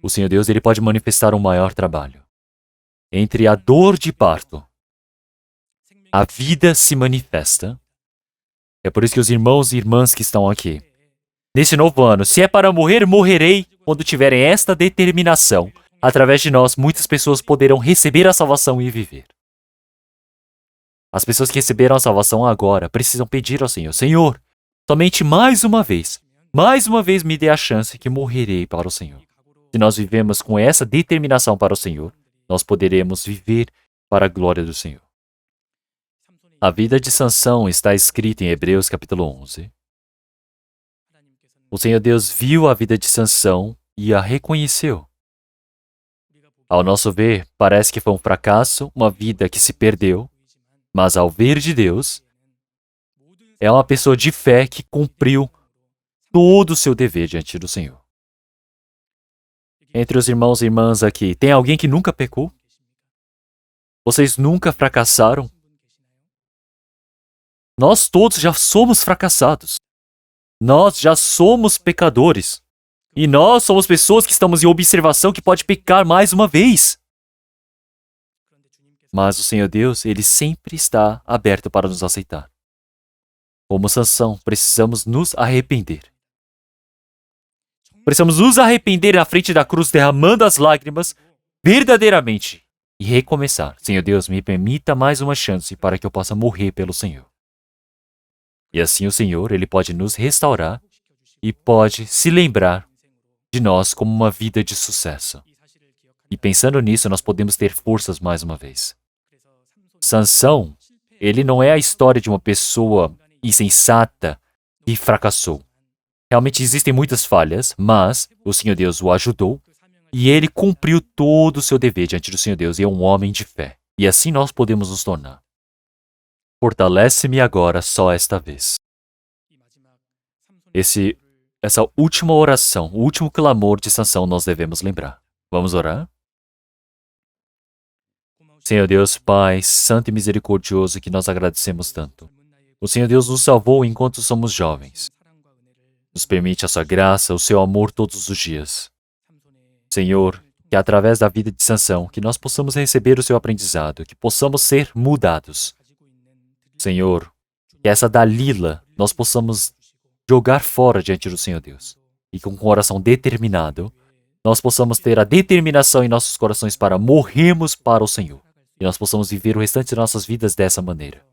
o Senhor Deus ele pode manifestar um maior trabalho. Entre a dor de parto, a vida se manifesta. É por isso que os irmãos e irmãs que estão aqui, nesse novo ano, se é para morrer, morrerei. Quando tiverem esta determinação, através de nós, muitas pessoas poderão receber a salvação e viver. As pessoas que receberam a salvação agora precisam pedir ao Senhor: Senhor, somente mais uma vez me dê a chance que morrerei para o Senhor. Se nós vivemos com essa determinação para o Senhor, nós poderemos viver para a glória do Senhor. A vida de Sansão está escrita em Hebreus capítulo 11. O Senhor Deus viu a vida de Sansão e a reconheceu. Ao nosso ver, parece que foi um fracasso, uma vida que se perdeu, mas ao ver de Deus, é uma pessoa de fé que cumpriu todo o seu dever diante do Senhor. Entre os irmãos e irmãs aqui, tem alguém que nunca pecou? Vocês nunca fracassaram? Nós todos já somos fracassados. Nós já somos pecadores. E nós somos pessoas que estamos em observação que pode pecar mais uma vez. Mas o Senhor Deus, Ele sempre está aberto para nos aceitar. Como Sansão, precisamos nos arrepender. Precisamos nos arrepender na frente da cruz, derramando as lágrimas verdadeiramente e recomeçar. Senhor Deus, me permita mais uma chance para que eu possa morrer pelo Senhor. E assim o Senhor, Ele pode nos restaurar e pode se lembrar de nós como uma vida de sucesso. E pensando nisso, nós podemos ter forças mais uma vez. Sansão, ele não é a história de uma pessoa insensata que fracassou. Realmente existem muitas falhas, mas o Senhor Deus o ajudou e ele cumpriu todo o seu dever diante do Senhor Deus e é um homem de fé. E assim nós podemos nos tornar. Fortalece-me agora só esta vez. Essa última oração, o último clamor de Sansão nós devemos lembrar. Vamos orar? Senhor Deus, Pai, Santo e Misericordioso, que nós agradecemos tanto. O Senhor Deus nos salvou enquanto somos jovens. Nos permite a sua graça, o seu amor todos os dias. Senhor, que através da vida de Sansão, que nós possamos receber o seu aprendizado, que possamos ser mudados. Senhor, que essa Dalila nós possamos jogar fora diante do Senhor Deus. E com um coração determinado, nós possamos ter a determinação em nossos corações para morrermos para o Senhor. E nós possamos viver o restante de nossas vidas dessa maneira.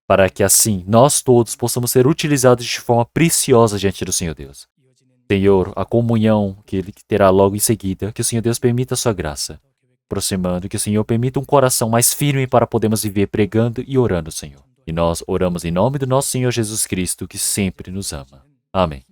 Para que assim, nós todos possamos ser utilizados de forma preciosa diante do Senhor Deus. Senhor, a comunhão que Ele terá logo em seguida, que o Senhor Deus permita a sua graça. Aproximando, que o Senhor permita um coração mais firme para podermos viver pregando e orando, Senhor. E nós oramos em nome do nosso Senhor Jesus Cristo, que sempre nos ama. Amém.